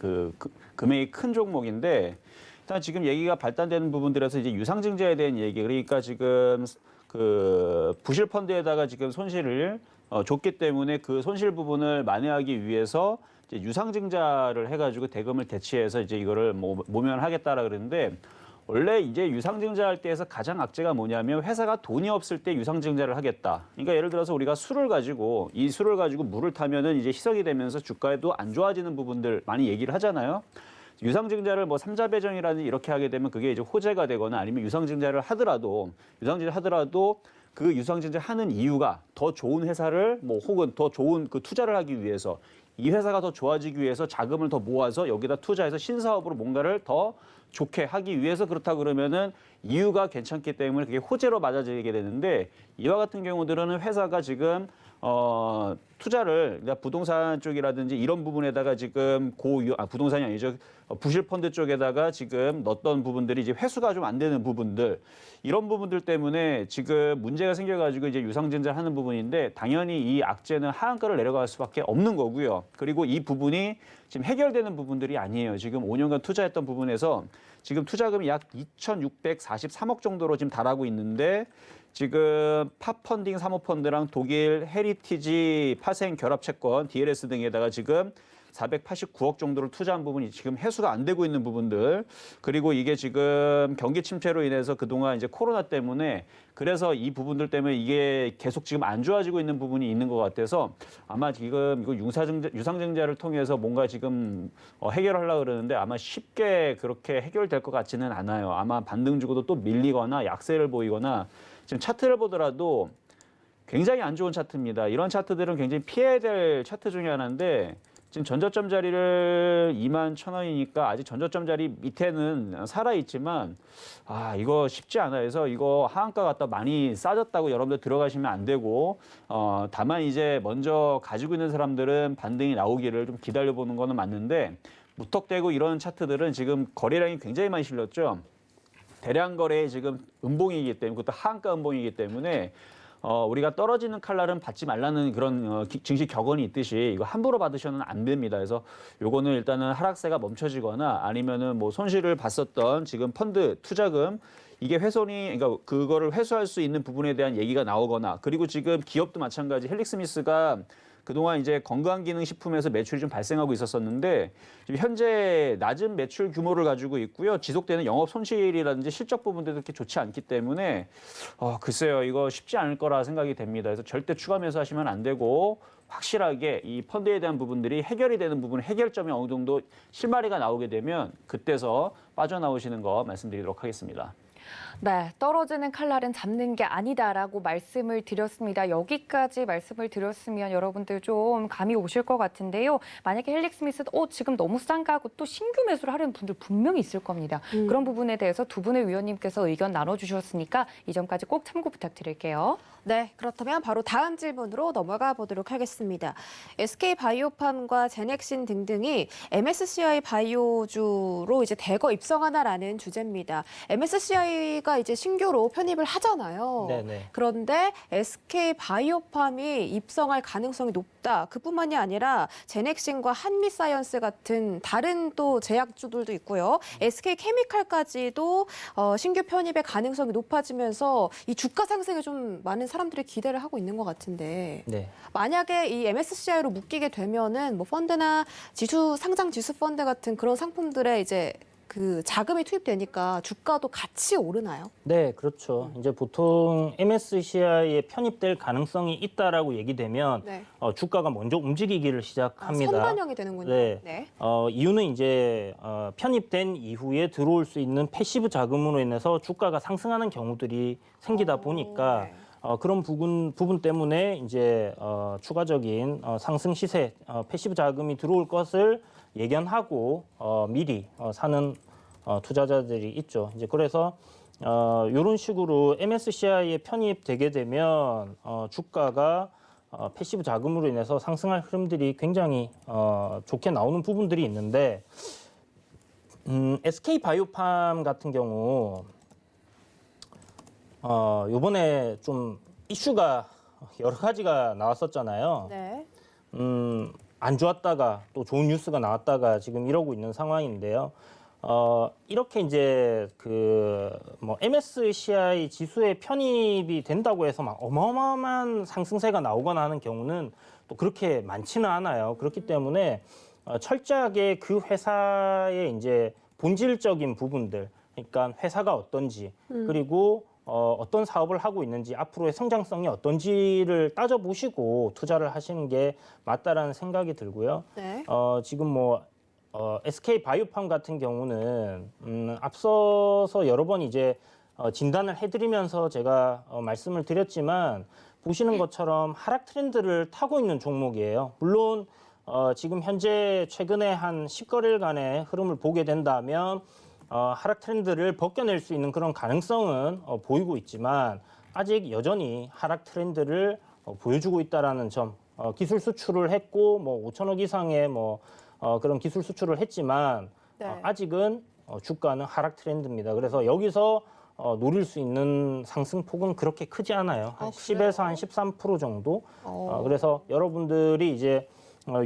Speaker 5: 금액이 큰 종목인데 일단 지금 얘기가 발단되는 부분들에서 이제 유상증자에 대한 얘기. 그러니까 지금 부실 펀드에다가 지금 손실을 줬기 때문에 그 손실 부분을 만회하기 위해서 이제 유상증자를 해가지고 대금을 대치해서 이제 이거를 모면하겠다라 그러는데 원래 이제 유상증자할 때에서 가장 악재가 뭐냐면 회사가 돈이 없을 때 유상증자를 하겠다. 그러니까 예를 들어서 우리가 술을 가지고 이 술을 가지고 물을 타면은 이제 희석이 되면서 주가에도 안 좋아지는 부분들 많이 얘기를 하잖아요. 유상증자를 뭐 삼자 배정이라든지 이렇게 하게 되면 그게 이제 호재가 되거나 아니면 유상증자를 하더라도 그 유상증자 하는 이유가 더 좋은 회사를 혹은 더 좋은 그 투자를 하기 위해서 이 회사가 더 좋아지기 위해서 자금을 더 모아서 여기다 투자해서 신사업으로 뭔가를 더 좋게 하기 위해서 그렇다 그러면은 이유가 괜찮기 때문에 그게 호재로 맞아지게 되는데 이와 같은 경우들은 회사가 지금 투자를 그러니까 부동산 쪽이라든지 이런 부분에다가 지금 부동산이 아니죠. 부실 펀드 쪽에다가 지금 넣었던 부분들이 이제 회수가 좀 안 되는 부분들 이런 부분들 때문에 지금 문제가 생겨가지고 이제 유상증자를 하는 부분인데 당연히 이 악재는 하한가를 내려갈 수밖에 없는 거고요. 그리고 이 부분이 지금 해결되는 부분들이 아니에요. 지금 5년간 투자했던 부분에서 지금 투자금이 약 2,643억 정도로 지금 달하고 있는데 지금 팝펀딩 사모펀드랑 독일 헤리티지 파생 결합 채권 DLS 등에다가 지금 489억 정도를 투자한 부분이 지금 해소가 안 되고 있는 부분들 그리고 이게 지금 경기 침체로 인해서 그동안 이제 코로나 때문에 그래서 이 부분들 때문에 이게 계속 지금 안 좋아지고 있는 부분이 있는 것 같아서 아마 지금 이거 유상증자를 통해서 뭔가 지금 해결하려고 그러는데 아마 쉽게 그렇게 해결될 것 같지는 않아요. 아마 반등 주고도 또 밀리거나 약세를 보이거나 지금 차트를 보더라도 굉장히 안 좋은 차트입니다. 이런 차트들은 굉장히 피해야 될 차트 중에 하나인데 지금 전저점 자리를 21,000원이니까 아직 전저점 자리 밑에는 살아있지만 이거 쉽지 않아요. 그래서 이거 하한가 갖다 많이 싸졌다고 여러분들 들어가시면 안 되고 다만 이제 먼저 가지고 있는 사람들은 반등이 나오기를 좀 기다려보는 거는 맞는데 무턱대고 이런 차트들은 지금 거래량이 굉장히 많이 실렸죠. 대량 거래에 지금 음봉이기 때문에 그것도 하한가 음봉이기 때문에 우리가 떨어지는 칼날은 받지 말라는 그런 증시 격언이 있듯이 이거 함부로 받으셔는 안 됩니다. 그래서 요거는 일단은 하락세가 멈춰지거나 아니면은 뭐 손실을 봤었던 지금 펀드 투자금 이게 훼손이 그러니까 그거를 회수할 수 있는 부분에 대한 얘기가 나오거나 그리고 지금 기업도 마찬가지 헬릭스미스가 그동안 이제 건강기능식품에서 매출이 좀 발생하고 있었었는데 지금 현재 낮은 매출 규모를 가지고 있고요. 지속되는 영업 손실이라든지 실적 부분들도 그렇게 좋지 않기 때문에 글쎄요. 이거 쉽지 않을 거라 생각이 됩니다. 그래서 절대 추가 매수하시면 안 되고 확실하게 이 펀드에 대한 부분들이 해결이 되는 부분, 해결점이 어느 정도 실마리가 나오게 되면 그때서 빠져나오시는 거 말씀드리도록 하겠습니다.
Speaker 3: 네, 떨어지는 칼날은 잡는 게 아니다라고 말씀을 드렸습니다. 여기까지 말씀을 드렸으면 여러분들 좀 감이 오실 것 같은데요. 만약에 헬릭스미스도 지금 너무 싼가 하고 또 신규 매수를 하려는 분들 분명히 있을 겁니다. 그런 부분에 대해서 두 분의 위원님께서 의견 나눠주셨으니까 이 점까지 꼭 참고 부탁드릴게요.
Speaker 2: 네, 그렇다면 바로 다음 질문으로 넘어가 보도록 하겠습니다. SK 바이오팜과 제넥신 등등이 MSCI 바이오주로 이제 대거 입성하나라는 주제입니다. MSCI가 이제 신규로 편입을 하잖아요.
Speaker 4: 네네.
Speaker 2: 그런데 SK 바이오팜이 입성할 가능성이 높다. 그뿐만이 아니라 제넥신과 한미사이언스 같은 다른 또 제약주들도 있고요. SK 케미칼까지도 신규 편입의 가능성이 높아지면서 이 주가 상승에 좀 많은 사람들이 기대를 하고 있는 것 같은데
Speaker 4: 네.
Speaker 2: 만약에 이 MSCI로 묶이게 되면은 뭐 펀드나 지수 상장 지수 펀드 같은 그런 상품들에 이제 그 자금이 투입되니까 주가도 같이 오르나요?
Speaker 4: 네, 그렇죠. 이제 보통 MSCI에 편입될 가능성이 있다라고 얘기되면
Speaker 2: 네.
Speaker 4: 주가가 먼저 움직이기를 시작합니다.
Speaker 2: 선반영이 되는군요.
Speaker 4: 네. 이유는 이제 편입된 이후에 들어올 수 있는 패시브 자금으로 인해서 주가가 상승하는 경우들이 생기다 보니까
Speaker 2: 네.
Speaker 4: 그런 부분 때문에 이제 추가적인 상승 시세, 패시브 자금이 들어올 것을 예견하고 미리 사는 투자자들이 있죠. 이제 그래서 이런 식으로 MSCI에 편입되게 되면 주가가 패시브 자금으로 인해서 상승할 흐름들이 굉장히 좋게 나오는 부분들이 있는데 SK 바이오팜 같은 경우 요번에 좀 이슈가 여러 가지가 나왔었잖아요.
Speaker 2: 네.
Speaker 4: 안 좋았다가 또 좋은 뉴스가 나왔다가 지금 이러고 있는 상황인데요. 이렇게 이제 뭐 MSCI 지수에 편입이 된다고 해서 막 어마어마한 상승세가 나오거나 하는 경우는 또 그렇게 많지는 않아요. 그렇기 때문에 철저하게 그 회사의 이제 본질적인 부분들, 그러니까 회사가 어떤지 그리고 어떤 사업을 하고 있는지 앞으로의 성장성이 어떤지를 따져보시고 투자를 하시는 게 맞다라는 생각이 들고요.
Speaker 2: 네.
Speaker 4: 지금 뭐 SK 바이오팜 같은 경우는 앞서서 여러 번 이제 진단을 해드리면서 제가 말씀을 드렸지만 보시는 것처럼 하락 트렌드를 타고 있는 종목이에요. 물론 지금 현재 최근에 한 10거래일간의 흐름을 보게 된다면 하락 트렌드를 벗겨낼 수 있는 그런 가능성은 보이고 있지만 아직 여전히 하락 트렌드를 보여주고 있다라는 점. 기술 수출을 했고 뭐 5천억 이상의 뭐 그런 기술 수출을 했지만
Speaker 2: 네.
Speaker 4: 아직은 주가는 하락 트렌드입니다. 그래서 여기서 노릴 수 있는 상승폭은 그렇게 크지 않아요. 한 10에서 한 13% 정도. 그래서 여러분들이 이제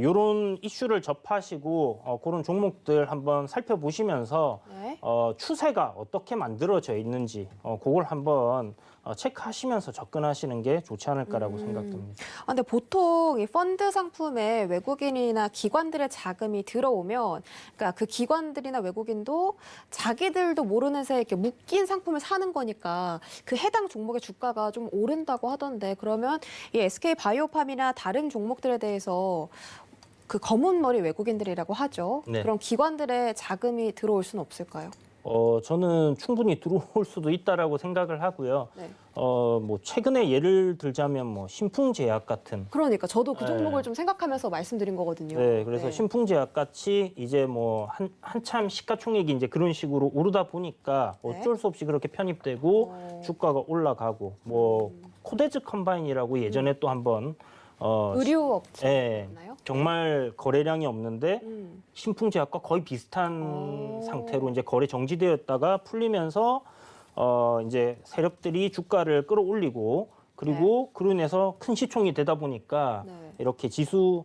Speaker 4: 이런 이슈를 접하시고 그런 종목들 한번 살펴보시면서
Speaker 2: 네.
Speaker 4: 추세가 어떻게 만들어져 있는지 그걸 한번 체크하시면서 접근하시는 게 좋지 않을까라고 생각됩니다.
Speaker 2: 근데 보통 이 펀드 상품에 외국인이나 기관들의 자금이 들어오면, 그러니까 그 기관들이나 외국인도 자기들도 모르는 새에 이렇게 묶인 상품을 사는 거니까 그 해당 종목의 주가가 좀 오른다고 하던데, 그러면 이 SK 바이오팜이나 다른 종목들에 대해서 그 검은 머리 외국인들이라고 하죠.
Speaker 4: 네.
Speaker 2: 그런 기관들의 자금이 들어올 수는 없을까요?
Speaker 4: 저는 충분히 들어올 수도 있다라고 생각을 하고요.
Speaker 2: 네.
Speaker 4: 뭐 최근에 예를 들자면 뭐 신풍제약 같은
Speaker 2: 그러니까 저도 그
Speaker 4: 네.
Speaker 2: 종목을 좀 생각하면서 말씀드린 거거든요.
Speaker 4: 네, 그래서
Speaker 2: 네.
Speaker 4: 신풍제약 같이 이제 뭐 한참 시가총액이 이제 그런 식으로 오르다 보니까
Speaker 2: 네.
Speaker 4: 어쩔 수 없이 그렇게 편입되고 주가가 올라가고 뭐 코데즈 컴바인이라고 예전에 또 한번
Speaker 2: 의류업체
Speaker 4: 예,
Speaker 2: 나요?
Speaker 4: 정말 거래량이 없는데
Speaker 2: 음.
Speaker 4: 신풍제약과 거의 비슷한 상태로 이제 거래 정지되었다가 풀리면서 이제 세력들이 주가를 끌어올리고 그리고 그로 인해서 큰 시총이 되다 보니까
Speaker 2: 네.
Speaker 4: 이렇게 지수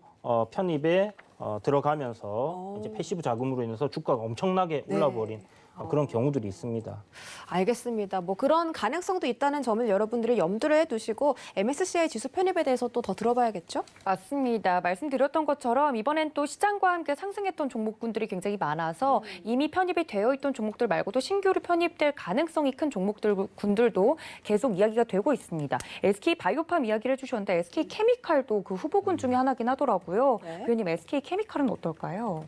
Speaker 4: 편입에 들어가면서 이제 패시브 자금으로 인해서 주가가 엄청나게
Speaker 2: 네.
Speaker 4: 올라버린 그런 경우들이 있습니다.
Speaker 2: 알겠습니다. 뭐 그런 가능성도 있다는 점을 여러분들이 염두를 해두시고 MSCI 지수 편입에 대해서 또 더 들어봐야겠죠?
Speaker 3: 맞습니다. 말씀드렸던 것처럼 이번엔 또 시장과 함께 상승했던 종목군들이 굉장히 많아서 이미 편입이 되어 있던 종목들 말고도 신규로 편입될 가능성이 큰 종목군들도 계속 이야기가 되고 있습니다. SK 바이오팜 이야기를 해주셨는데 SK 케미칼도 그 후보군 중에 하나긴 하더라고요.
Speaker 2: 네.
Speaker 3: 위원님, SK 케미칼은 어떨까요?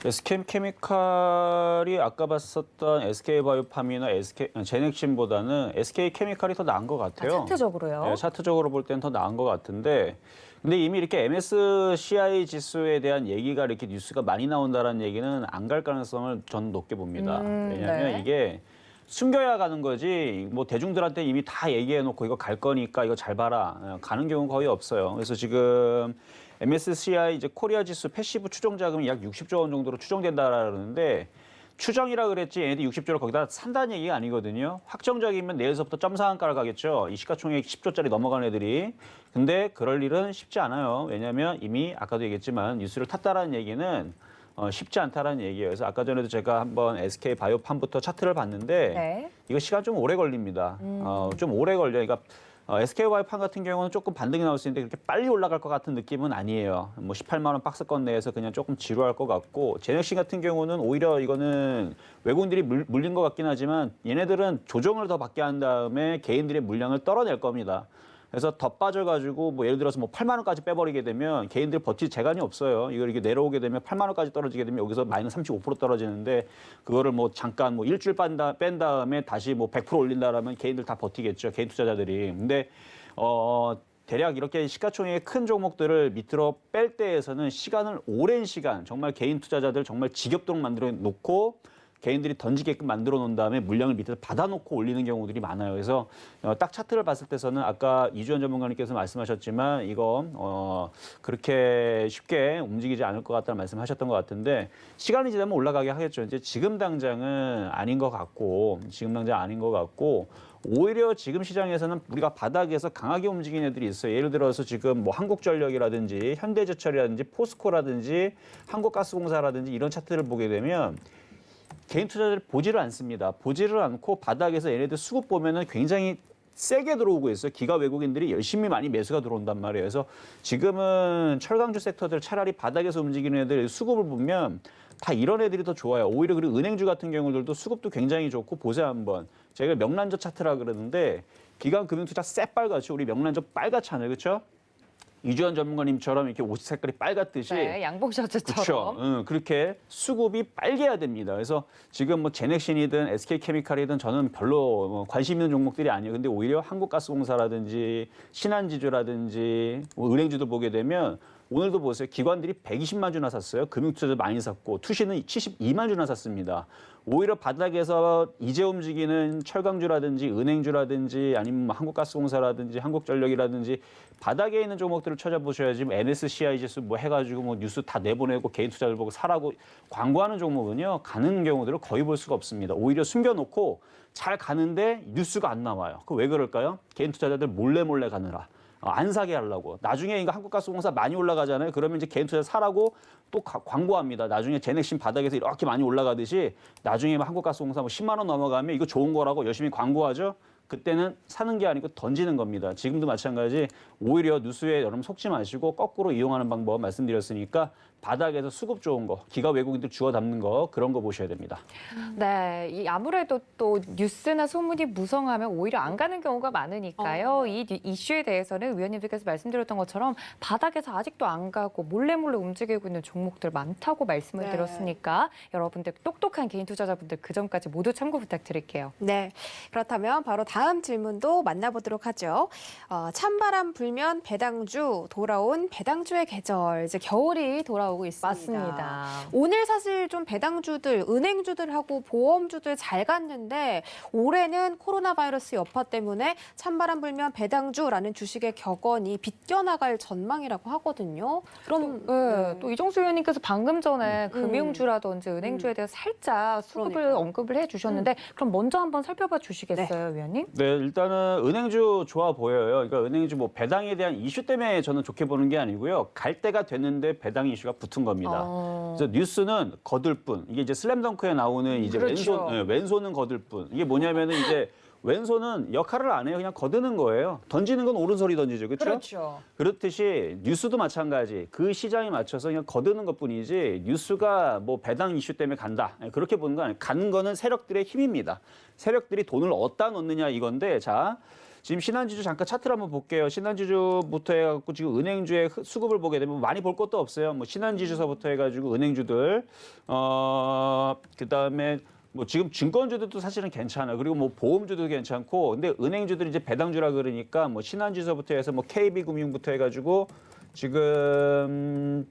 Speaker 5: SK 케미칼이 아까 봤었던 SK 바이오팜이나 SK 제넥신보다는 SK 케미칼이 더 나은 것 같아요.
Speaker 3: 차트적으로요?
Speaker 5: 네, 차트적으로 볼 때는 더 나은 것 같은데, 근데 이미 이렇게 MSCI 지수에 대한 얘기가 이렇게 뉴스가 많이 나온다는 얘기는 안 갈 가능성을 저는 높게 봅니다. 왜냐하면
Speaker 3: 네.
Speaker 5: 이게 숨겨야 가는 거지 뭐 대중들한테 이미 다 얘기해놓고 이거 갈 거니까 이거 잘 봐라 가는 경우 거의 없어요. 그래서 지금 MSCI 이제 코리아 지수 패시브 추정 자금이 약 60조 원 정도로 추정된다라는데 추정이라 그랬지 얘네들 60조를 거기다 산다는 얘기가 아니거든요. 확정적이면 내일서부터 점상한가를 가겠죠. 이 시가총액 10조짜리 넘어가는 애들이. 근데 그럴 일은 쉽지 않아요. 왜냐하면 이미 아까도 얘기했지만 뉴스를 탔다라는 얘기는 쉽지 않다라는 얘기예요. 그래서 아까 전에도 제가 한번 SK 바이오팜부터 차트를 봤는데
Speaker 3: 네.
Speaker 5: 이거 시간 좀 오래 걸립니다. 좀 오래 걸려요. 그러니까 SK 바이오팜 같은 경우는 조금 반등이 나올 수 있는데 그렇게 빨리 올라갈 것 같은 느낌은 아니에요. 뭐 18만 원 박스권 내에서 그냥 조금 지루할 것 같고 제넥신 같은 경우는 오히려 이거는 외국인들이 물린 것 같긴 하지만 얘네들은 조정을 더 받게 한 다음에 개인들의 물량을 떨어낼 겁니다. 그래서 더 빠져가지고 뭐 예를 들어서 뭐 8만 원까지 빼버리게 되면 개인들 버틸 재간이 없어요. 이걸 이렇게 내려오게 되면 8만 원까지 떨어지게 되면 여기서 마이너스 35% 떨어지는데 그거를 뭐 잠깐 뭐 일주일 뺀 다음에 다시 뭐 100% 올린다라면 개인들 다 버티겠죠. 개인 투자자들이. 근데 대략 이렇게 시가총액의 큰 종목들을 밑으로 뺄 때에서는 시간을 오랜 시간 정말 개인 투자자들 정말 지겹도록 만들어 놓고 개인들이 던지게끔 만들어 놓은 다음에 물량을 밑에서 받아놓고 올리는 경우들이 많아요. 그래서 딱 차트를 봤을 때서는 아까 이주연 전문가님께서 말씀하셨지만 이거 그렇게 쉽게 움직이지 않을 것 같다는 말씀하셨던 것 같은데 시간이 지나면 올라가게 하겠죠. 이제 지금 당장은 아닌 것 같고 오히려 지금 시장에서는 우리가 바닥에서 강하게 움직이는 애들이 있어요. 예를 들어서 지금 뭐 한국전력이라든지 현대제철이라든지 포스코라든지 한국가스공사라든지 이런 차트를 보게 되면 개인 투자자들 보지를 않습니다. 보지를 않고 바닥에서 얘네들 수급 보면은 굉장히 세게 들어오고 있어요. 기가 외국인들이 열심히 많이 매수가 들어온단 말이에요. 그래서 지금은 철강주 섹터들 차라리 바닥에서 움직이는 애들 수급을 보면 다 이런 애들이 더 좋아요. 오히려 그리고 은행주 같은 경우들도 수급도 굉장히 좋고 보세요 한번. 제가 명란젓 차트라 그러는데 기관 금융투자 새빨갛죠. 우리 명란젓 빨갛잖아요. 그렇죠? 이주연 전문가님처럼 이렇게 옷 색깔이 빨갛듯이
Speaker 3: 네, 양복 셔츠처럼.
Speaker 5: 그렇죠. 그렇게 수급이 빨개야 됩니다. 그래서 지금 뭐 제넥신이든 SK케미칼이든 저는 별로 관심 있는 종목들이 아니에요. 근데 오히려 한국가스공사라든지 신한지주라든지 뭐 은행주도 보게 되면 오늘도 보세요. 기관들이 120만 주나 샀어요. 금융투자도 많이 샀고 투시는 72만 주나 샀습니다. 오히려 바닥에서 이제 움직이는 철강주라든지 은행주라든지 아니면 뭐 한국가스공사라든지 한국전력이라든지 바닥에 있는 종목들을 찾아보셔야지 뭐 MSCI 지수 뭐 해가지고 뭐 뉴스 다 내보내고 개인 투자들 보고 사라고 광고하는 종목은요 가는 경우들을 거의 볼 수가 없습니다. 오히려 숨겨놓고 잘 가는데 뉴스가 안 나와요. 그 왜 그럴까요? 개인 투자자들 몰래 가느라. 안 사게 하려고. 나중에 이거 한국가스공사 많이 올라가잖아요. 그러면 이제 개인 투자 사라고 또 광고합니다. 나중에 제넥신 바닥에서 이렇게 많이 올라가듯이 나중에 한국가스공사 뭐 10만 원 넘어가면 이거 좋은 거라고 열심히 광고하죠. 그때는 사는 게 아니고 던지는 겁니다. 지금도 마찬가지 오히려 뉴스에 여러분 속지 마시고 거꾸로 이용하는 방법 말씀드렸으니까 바닥에서 수급 좋은 거, 기가 외국인들 주워 담는 거 그런 거 보셔야 됩니다.
Speaker 3: 네, 아무래도 또 뉴스나 소문이 무성하면 오히려 안 가는 경우가 많으니까요. 이 이슈에 대해서는 위원님들께서 말씀드렸던 것처럼 바닥에서 아직도 안 가고 몰래 움직이고 있는 종목들 많다고 말씀을
Speaker 2: 네.
Speaker 3: 드렸으니까 여러분들 똑똑한 개인 투자자분들 그 점까지 모두 참고 부탁드릴게요.
Speaker 2: 네, 그렇다면 바로 다음 질문도 만나보도록 하죠. 찬바람 불면 배당주, 돌아온 배당주의 계절, 이제 겨울이 돌아오고 있습니다.
Speaker 3: 맞습니다.
Speaker 2: 오늘 사실 좀 배당주들, 은행주들하고 보험주들 잘 갔는데 올해는 코로나 바이러스 여파 때문에 찬바람 불면 배당주라는 주식의 격언이 비껴나갈 전망이라고 하거든요. 그럼
Speaker 3: 또 이정수 의원님께서 방금 전에 금융주라든지 은행주에 대해서 살짝 수급을
Speaker 2: 그러니까요.
Speaker 3: 언급을 해주셨는데 그럼 먼저 한번 살펴봐 주시겠어요, 위원님?
Speaker 5: 네, 일단은 은행주 좋아 보여요. 그러니까 은행주 뭐 배당에 대한 이슈 때문에 저는 좋게 보는 게 아니고요. 갈 때가 됐는데 배당 이슈가 붙은 겁니다. 그래서 뉴스는 거들 뿐. 이게 이제 슬램덩크에 나오는 이제
Speaker 3: 그렇죠.
Speaker 5: 왼손은 거들 뿐. 이게 뭐냐면은 이제 왼손은 역할을 안 해요. 그냥 거드는 거예요. 던지는 건 오른손이 던지죠. 그렇죠?
Speaker 3: 그렇죠.
Speaker 5: 그렇듯이 뉴스도 마찬가지. 그 시장에 맞춰서 그냥 거드는 것뿐이지 뉴스가 뭐 배당 이슈 때문에 간다. 그렇게 보는 건 아니에요. 가는 거는 세력들의 힘입니다. 세력들이 돈을 어디다 넣느냐 이건데 자 지금 신한지주 잠깐 차트를 한번 볼게요. 신한지주부터 해갖고 지금 은행주의 수급을 보게 되면 많이 볼 것도 없어요. 뭐 신한지주서부터 해가지고 은행주들 그다음에 뭐 지금 증권주들도 사실은 괜찮아요. 그리고 뭐 보험주도 괜찮고, 근데 은행주들이 이제 배당주라 그러니까 뭐 신한지주서부터 해서 뭐 KB금융부터 해가지고 지금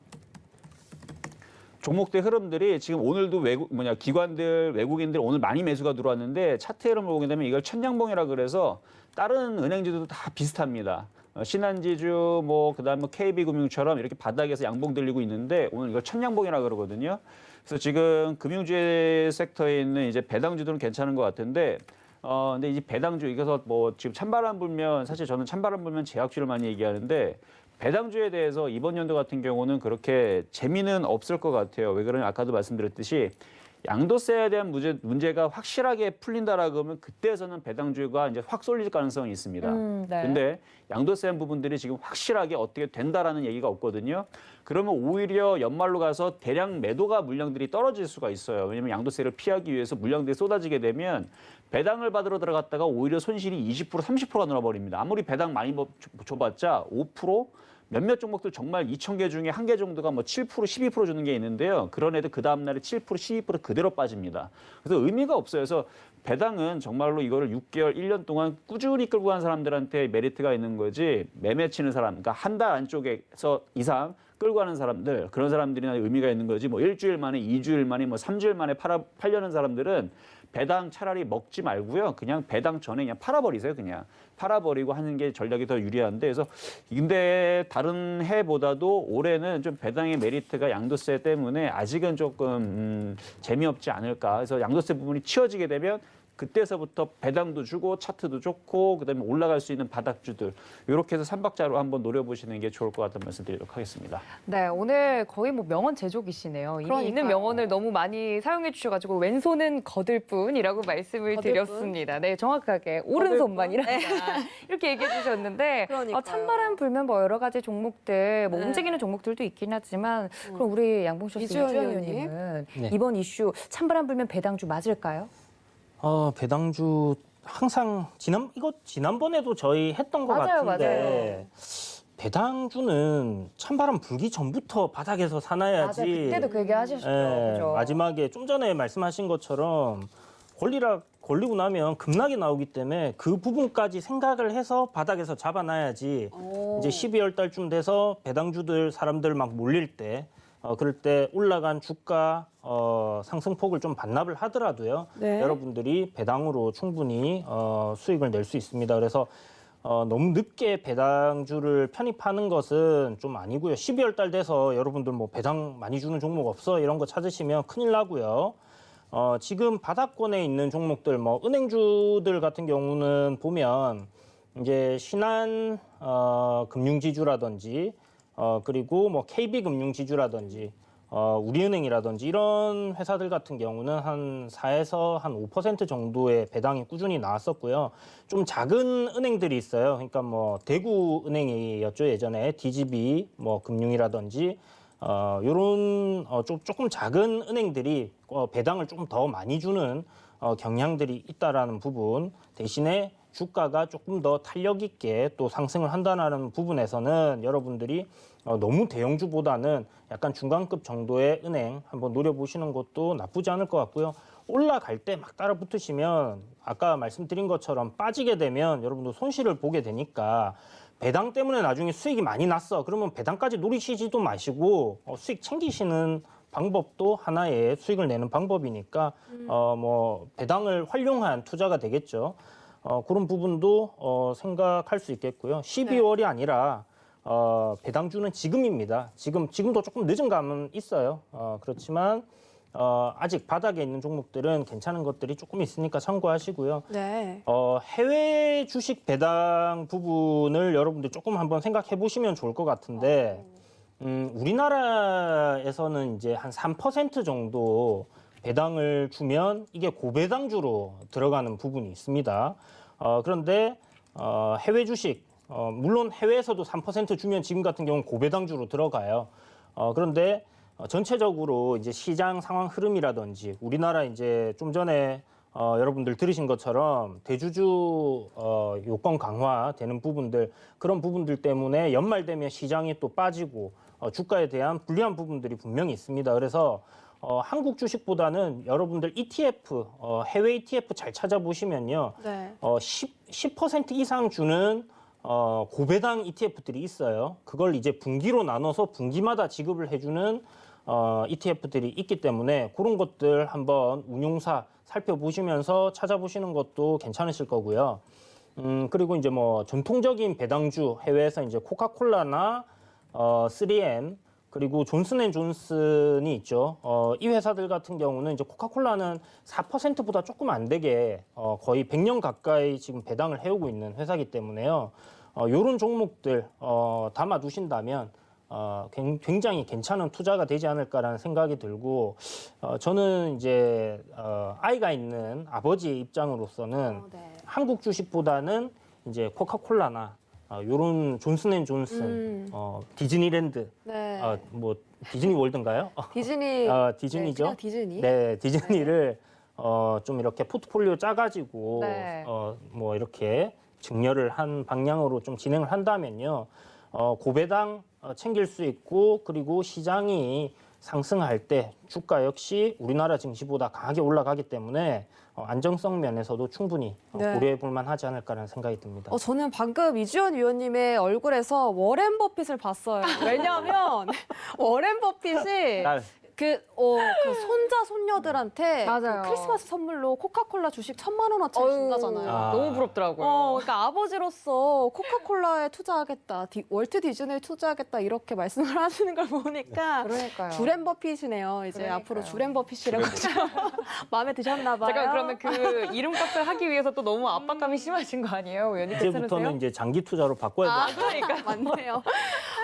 Speaker 5: 종목대 흐름들이 지금 오늘도 기관들, 외국인들 오늘 많이 매수가 들어왔는데 차트 흐름을 보게 되면 이걸 천냥봉이라 그래서 다른 은행지도 다 비슷합니다. 신한지주, 그다음에 KB금융처럼 이렇게 바닥에서 양봉 들리고 있는데 오늘 이걸 천냥봉이라 그러거든요. 그래서 지금 금융주의 섹터에 있는 이제 배당주들은 괜찮은 것 같은데, 근데 이제 배당주, 이겨서 지금 찬바람 불면, 사실 저는 찬바람 불면 제약주를 많이 얘기하는데, 배당주에 대해서 이번 연도 같은 경우는 그렇게 재미는 없을 것 같아요. 왜 그러냐, 아까도 말씀드렸듯이 양도세에 대한 문제가 확실하게 풀린다라 그러면 그때에서는 배당주가 이제 확 쏠릴 가능성이 있습니다.
Speaker 3: 네.
Speaker 5: 근데 양도세 부분들이 지금 확실하게 어떻게 된다라는 얘기가 없거든요. 그러면 오히려 연말로 가서 대량 매도가 물량들이 떨어질 수가 있어요. 왜냐하면 양도세를 피하기 위해서 물량들이 쏟아지게 되면 배당을 받으러 들어갔다가 오히려 손실이 20%, 30%가 늘어버립니다. 아무리 배당 많이 줘봤자 5%? 몇몇 종목들 정말 2,000개 중에 1개 정도가 7%, 12% 주는 게 있는데요. 그런 애들 그 다음날에 7%, 12% 그대로 빠집니다. 그래서 의미가 없어요. 그래서 배당은 정말로 이거를 6개월, 1년 동안 꾸준히 끌고 간 사람들한테 메리트가 있는 거지, 매매 치는 사람, 그러니까 한 달 안쪽에서 이상 끌고 가는 사람들, 그런 사람들이나 의미가 있는 거지, 일주일 만에, 2주일 만에, 3주일 만에 팔려는 사람들은 배당 차라리 먹지 말고요. 그냥 배당 전에 그냥 팔아버리세요. 그냥 팔아버리고 하는 게 전략이 더 유리한데, 그래서 근데 다른 해보다도 올해는 좀 배당의 메리트가 양도세 때문에 아직은 조금 재미없지 않을까. 그래서 양도세 부분이 치워지게 되면 그때서부터 배당도 주고 차트도 좋고 그다음에 올라갈 수 있는 바닥주들, 이렇게 해서 삼박자로 한번 노려보시는 게 좋을 것 같다는 말씀드리도록 하겠습니다.
Speaker 3: 네, 오늘 거의 명언 제조기시네요. 이미 있는 명언을 너무 많이 사용해 주셔가지고 왼손은 거들 뿐이라고 말씀을 드렸습니다. 네, 정확하게 오른손만 일한다 이렇게 얘기해 주셨는데, 찬바람 불면 여러 가지 종목들, 움직이는 종목들도 있긴 하지만, 그럼 우리 양봉쇼스 이주연 의원님은 이번 이슈 찬바람 불면 배당주 맞을까요?
Speaker 4: 배당주 항상 지난번에도 저희 했던 것 같은데, 배당주는 찬바람 불기 전부터 바닥에서 사놔야지.
Speaker 3: 맞아요. 그때도 그 얘기 하셨죠. 그죠?
Speaker 4: 마지막에 좀 전에 말씀하신 것처럼 걸리고 나면 급락이 나오기 때문에 그 부분까지 생각을 해서 바닥에서 잡아놔야지. 이제 12월 달쯤 돼서 배당주들 사람들 막 몰릴 때, 그럴 때 올라간 주가 상승폭을 좀 반납을 하더라도요. 여러분들이 배당으로 충분히 수익을 낼 수 있습니다. 그래서 너무 늦게 배당주를 편입하는 것은 좀 아니고요. 12월 달 돼서 여러분들 배당 많이 주는 종목 없어 이런 거 찾으시면 큰일 나고요. 지금 바닥권에 있는 종목들, 은행주들 같은 경우는 보면 이제 신한 금융지주라든지 그리고 KB금융지주라든지 우리은행이라든지 이런 회사들 같은 경우는 한 4에서 한 5% 정도의 배당이 꾸준히 나왔었고요. 좀 작은 은행들이 있어요. 그러니까 대구은행이었죠, 예전에. DGB 금융이라든지 요런 조금 작은 은행들이 배당을 조금 더 많이 주는 경향들이 있다라는 부분, 대신에 주가가 조금 더 탄력 있게 또 상승을 한다는 부분에서는 여러분들이 너무 대형주보다는 약간 중간급 정도의 은행 한번 노려보시는 것도 나쁘지 않을 것 같고요. 올라갈 때 막 따라 붙으시면 아까 말씀드린 것처럼 빠지게 되면 여러분들 손실을 보게 되니까, 배당 때문에 나중에 수익이 많이 났어. 그러면 배당까지 노리시지도 마시고 수익 챙기시는 방법도 하나의 수익을 내는 방법이니까 배당을 활용한 투자가 되겠죠. 그런 부분도 생각할 수 있겠고요. 12월이 아니라 배당주는 지금입니다. 지금도 조금 늦은 감은 있어요. 그렇지만 아직 바닥에 있는 종목들은 괜찮은 것들이 조금 있으니까 참고하시고요. 해외 주식 배당 부분을 여러분들 조금 한번 생각해 보시면 좋을 것 같은데, 우리나라에서는 이제 한 3% 정도 배당을 주면 이게 고배당주로 들어가는 부분이 있습니다. 그런데 해외 주식, 물론 해외에서도 3% 주면 지금 같은 경우는 고배당주로 들어가요. 그런데 전체적으로 이제 시장 상황 흐름이라든지 우리나라 이제 좀 전에 여러분들 들으신 것처럼 대주주 요건 강화되는 부분들, 그런 부분들 때문에 연말 되면 시장이 또 빠지고 주가에 대한 불리한 부분들이 분명히 있습니다. 그래서 한국 주식보다는 여러분들 ETF, 해외 ETF 잘 찾아보시면요. 10% 이상 주는 고배당 ETF들이 있어요. 그걸 이제 분기로 나눠서 분기마다 지급을 해주는 ETF들이 있기 때문에 그런 것들 한번 운용사 살펴보시면서 찾아보시는 것도 괜찮으실 거고요. 그리고 이제 뭐 전통적인 배당주 해외에서 이제 코카콜라나 3M 그리고 존슨앤존슨이 있죠. 이 회사들 같은 경우는 이제 코카콜라는 4%보다 조금 안 되게 거의 100년 가까이 지금 배당을 해오고 있는 회사이기 때문에요. 이런 종목들 담아 두신다면 굉장히 괜찮은 투자가 되지 않을까라는 생각이 들고 저는 이제 아이가 있는 아버지의 입장으로서는
Speaker 2: 네.
Speaker 4: 한국 주식보다는 이제 코카콜라나 요런 존슨앤존슨, 디즈니랜드,
Speaker 2: 네.
Speaker 4: 뭐 디즈니 월드인가요?
Speaker 2: 디즈니.
Speaker 4: 디즈니죠.
Speaker 2: 네, 그냥 디즈니.
Speaker 4: 네, 디즈니를 좀 이렇게 포트폴리오 짜가지고
Speaker 3: 네.
Speaker 4: 뭐 이렇게 증여를 한 방향으로 좀 진행을 한다면요, 고배당 챙길 수 있고 그리고 시장이 상승할 때 주가 역시 우리나라 증시보다 강하게 올라가기 때문에 안정성 면에서도 충분히
Speaker 2: 네.
Speaker 4: 고려해 볼 만하지 않을까라는 생각이 듭니다.
Speaker 2: 저는 방금 이주연 위원님의 얼굴에서 워렌 버핏을 봤어요. 왜냐하면 워렌 버핏이
Speaker 4: 딸.
Speaker 2: 그 손자 손녀들한테
Speaker 3: 맞아요.
Speaker 2: 그 크리스마스 선물로 코카콜라 주식 1,000만 원어치를 준다잖아요.
Speaker 4: 아.
Speaker 3: 너무 부럽더라고요.
Speaker 2: 그러니까 아버지로서 코카콜라에 투자하겠다, 월트 디즈니에 투자하겠다 이렇게 말씀을 하시는 걸 보니까
Speaker 3: 그러니까요.
Speaker 2: 주렌 버핏이네요. 이제
Speaker 3: 그러니까요.
Speaker 2: 앞으로 주렌 버핏이라고 마음에 드셨나 봐요.
Speaker 3: 제가 그러면 그 이름값을 하기 위해서 또 너무 압박감이 심하신 거 아니에요? 의원님 괜찮으세요?
Speaker 4: 이제부터는 이제 장기 투자로 바꿔야 돼요.
Speaker 2: 그러니까 맞네요.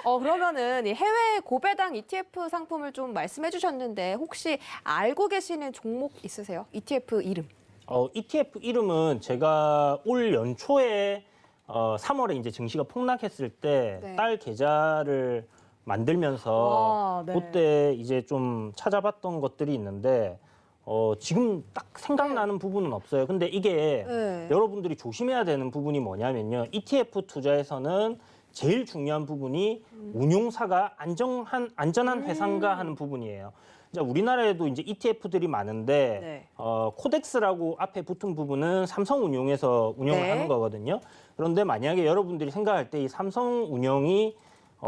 Speaker 2: 그러면은 이 해외 고배당 ETF 상품을 좀 말씀해 주셨는데 혹시 알고 계시는 종목 있으세요? ETF 이름?
Speaker 4: ETF 이름은 제가 올 연초에 3월에 이제 증시가 폭락했을 때
Speaker 2: 네.
Speaker 4: 딸 계좌를 만들면서
Speaker 2: 와, 네.
Speaker 4: 그때 이제 좀 찾아봤던 것들이 있는데 지금 딱 생각나는 부분은 없어요. 근데 이게
Speaker 2: 네.
Speaker 4: 여러분들이 조심해야 되는 부분이 뭐냐면요. ETF 투자에서는 제일 중요한 부분이 운용사가 안전한 회사인가 하는 부분이에요. 이제 우리나라에도 이제 ETF들이 많은데
Speaker 2: 네.
Speaker 4: 코덱스라고 앞에 붙은 부분은 삼성운용에서 운영을
Speaker 2: 네.
Speaker 4: 하는 거거든요. 그런데 만약에 여러분들이 생각할 때 이 삼성운용이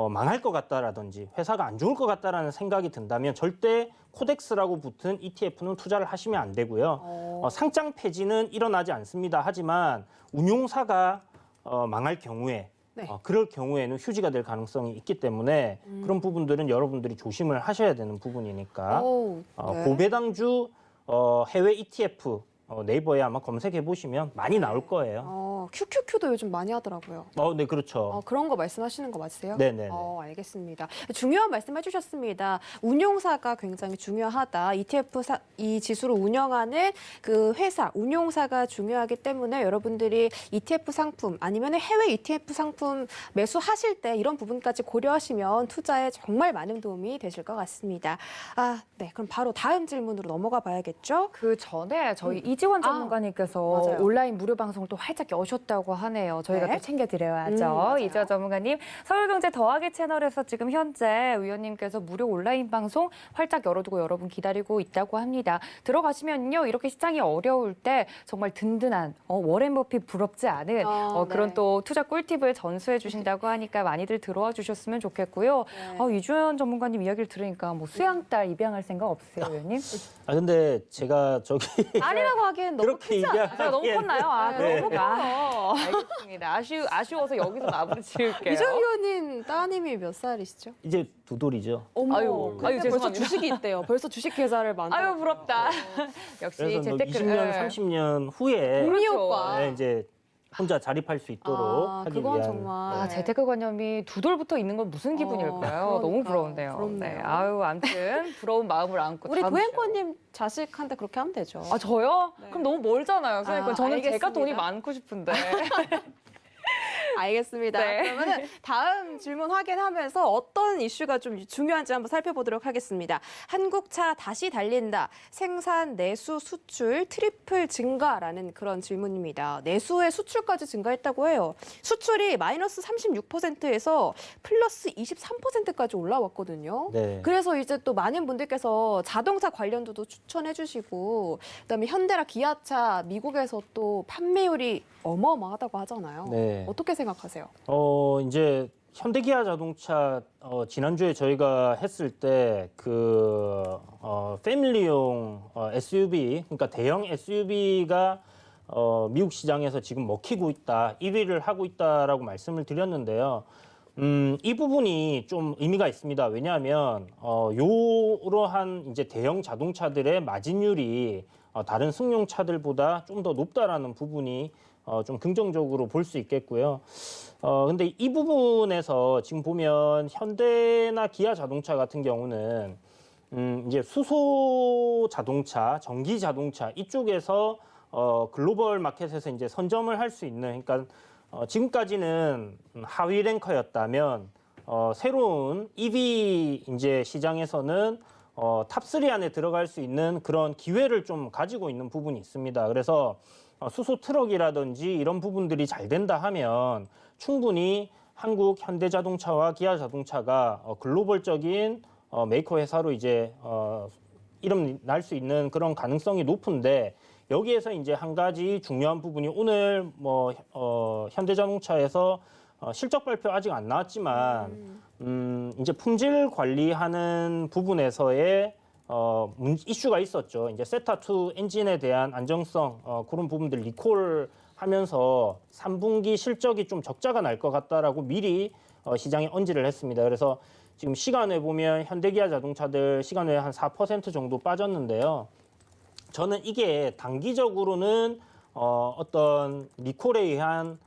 Speaker 4: 망할 것 같다라든지 회사가 안 좋을 것 같다라는 생각이 든다면 절대 코덱스라고 붙은 ETF는 투자를 하시면 안 되고요. 상장 폐지는 일어나지 않습니다. 하지만 운용사가 망할 경우에
Speaker 2: 네.
Speaker 4: 그럴 경우에는 휴지가 될 가능성이 있기 때문에 그런 부분들은 여러분들이 조심을 하셔야 되는 부분이니까
Speaker 2: 네.
Speaker 4: 고배당주 해외 ETF 네이버에 아마 검색해 보시면 많이 나올 거예요.
Speaker 2: QQQ도 요즘 많이 하더라고요.
Speaker 4: 네, 그렇죠.
Speaker 2: 그런 거 말씀하시는 거 맞으세요?
Speaker 4: 네네.
Speaker 2: 알겠습니다. 중요한 말씀 해주셨습니다. 운용사가 굉장히 중요하다. 이 지수를 운영하는 그 회사, 운용사가 중요하기 때문에 여러분들이 ETF 상품 아니면 해외 ETF 상품 매수하실 때 이런 부분까지 고려하시면 투자에 정말 많은 도움이 되실 것 같습니다. 네. 그럼 바로 다음 질문으로 넘어가 봐야겠죠?
Speaker 3: 그 전에 저희 이지원 전문가님께서
Speaker 2: 맞아요.
Speaker 3: 온라인 무료 방송을 또 활짝 여셨다고 하네요. 저희가
Speaker 2: 네.
Speaker 3: 또 챙겨드려야죠.
Speaker 2: 맞아요.
Speaker 3: 이지원 전문가님, 서울경제 더하기 채널에서 지금 현재 의원님께서 무료 온라인 방송 활짝 열어두고 여러분 기다리고 있다고 합니다. 들어가시면요, 이렇게 시장이 어려울 때 정말 든든한 워렌 버핏 부럽지 않은 그런
Speaker 2: 네.
Speaker 3: 또 투자 꿀팁을 전수해 주신다고 하니까 많이들 들어와 주셨으면 좋겠고요.
Speaker 2: 네.
Speaker 3: 이주연 전문가님 이야기를 들으니까 뭐 수양딸 입양할 생각 없으세요, 의원님?
Speaker 4: 근데 제가 저기
Speaker 2: 아니라고 하기엔 너무
Speaker 4: 그렇게
Speaker 2: 크지 않아요?
Speaker 3: 제가 너무 컸나요?
Speaker 2: 네,
Speaker 3: 너무
Speaker 2: 너무
Speaker 3: 커요. 알겠습니다. 아쉬워서 여기서 마무리 지을게요.
Speaker 2: 이정 의원님 따님이 몇 살이시죠?
Speaker 4: 이제 두 돌이죠.
Speaker 3: 아유,
Speaker 2: 벌써
Speaker 3: 죄송합니다.
Speaker 2: 주식이 있대요. 벌써 주식 계좌를 만들어.
Speaker 3: 아유, 부럽다. 역시
Speaker 4: 그래서 뭐
Speaker 3: 재테크.
Speaker 4: 20년, 30년 후에
Speaker 2: 동리
Speaker 3: 그렇죠.
Speaker 2: 오빠.
Speaker 4: 이제 혼자 자립할 수 있도록 하기
Speaker 2: 그건
Speaker 4: 위한
Speaker 2: 정말.
Speaker 3: 아, 재테크관념이 두 돌부터 있는 건 무슨 기분일까요?
Speaker 2: 그러니까요.
Speaker 3: 너무 부러운데요.
Speaker 2: 부럽네요.
Speaker 3: 네. 아유, 아무튼 부러운 마음을 안고
Speaker 2: 우리
Speaker 3: 다음
Speaker 2: 도행권님 자식한테 그렇게 하면 되죠.
Speaker 3: 주에. 저요?
Speaker 2: 네.
Speaker 3: 그럼 너무 멀잖아요. 그러니까 저는
Speaker 2: 알겠습니다.
Speaker 3: 제가 돈이 많고 싶은데.
Speaker 2: 알겠습니다.
Speaker 3: 네.
Speaker 2: 그러면 다음 질문 확인하면서 어떤 이슈가 좀 중요한지 한번 살펴보도록 하겠습니다. 한국차 다시 달린다. 생산, 내수, 수출 트리플 증가라는 그런 질문입니다. 내수의 수출까지 증가했다고 해요. 수출이 마이너스 36%에서 플러스 23%까지 올라왔거든요.
Speaker 4: 네.
Speaker 2: 그래서 이제 또 많은 분들께서 자동차 관련주도 추천해 주시고 그다음에 현대나 기아차 미국에서 또 판매율이 어마어마하다고 하잖아요.
Speaker 4: 네.
Speaker 2: 어떻게 생각하세요?
Speaker 4: 이제 현대기아 자동차 지난주에 저희가 했을 때 패밀리용 SUV, 그러니까 대형 SUV가 미국 시장에서 지금 먹히고 있다, 1위를 하고 있다라고 말씀을 드렸는데요. 이 부분이 좀 의미가 있습니다. 왜냐하면 요러한 이제 대형 자동차들의 마진율이 다른 승용차들보다 좀 더 높다라는 부분이 좀 긍정적으로 볼 수 있겠고요. 근데 이 부분에서 지금 보면 현대나 기아 자동차 같은 경우는 이제 수소 자동차, 전기 자동차 이쪽에서 글로벌 마켓에서 이제 선점을 할 수 있는, 그러니까 지금까지는 하위 랭커였다면 새로운 EV 이제 시장에서는 탑3 안에 들어갈 수 있는 그런 기회를 좀 가지고 있는 부분이 있습니다. 그래서 수소 트럭이라든지 이런 부분들이 잘 된다 하면 충분히 한국 현대자동차와 기아자동차가 글로벌적인 메이커 회사로 이제 이름 날 수 있는 그런 가능성이 높은데, 여기에서 이제 한 가지 중요한 부분이 오늘 현대자동차에서 실적 발표 아직 안 나왔지만 이제 품질 관리하는 부분에서의 이슈가 있었죠. 이제 세타2 엔진에 대한 안정성 그런 부분들 리콜하면서 3분기 실적이 좀 적자가 날 것 같다라고 미리 시장에 언지를 했습니다. 그래서 지금 시간에 보면 현대기아 자동차들 시간에 한 4% 정도 빠졌는데요. 저는 이게 단기적으로는 어떤 리콜에 의한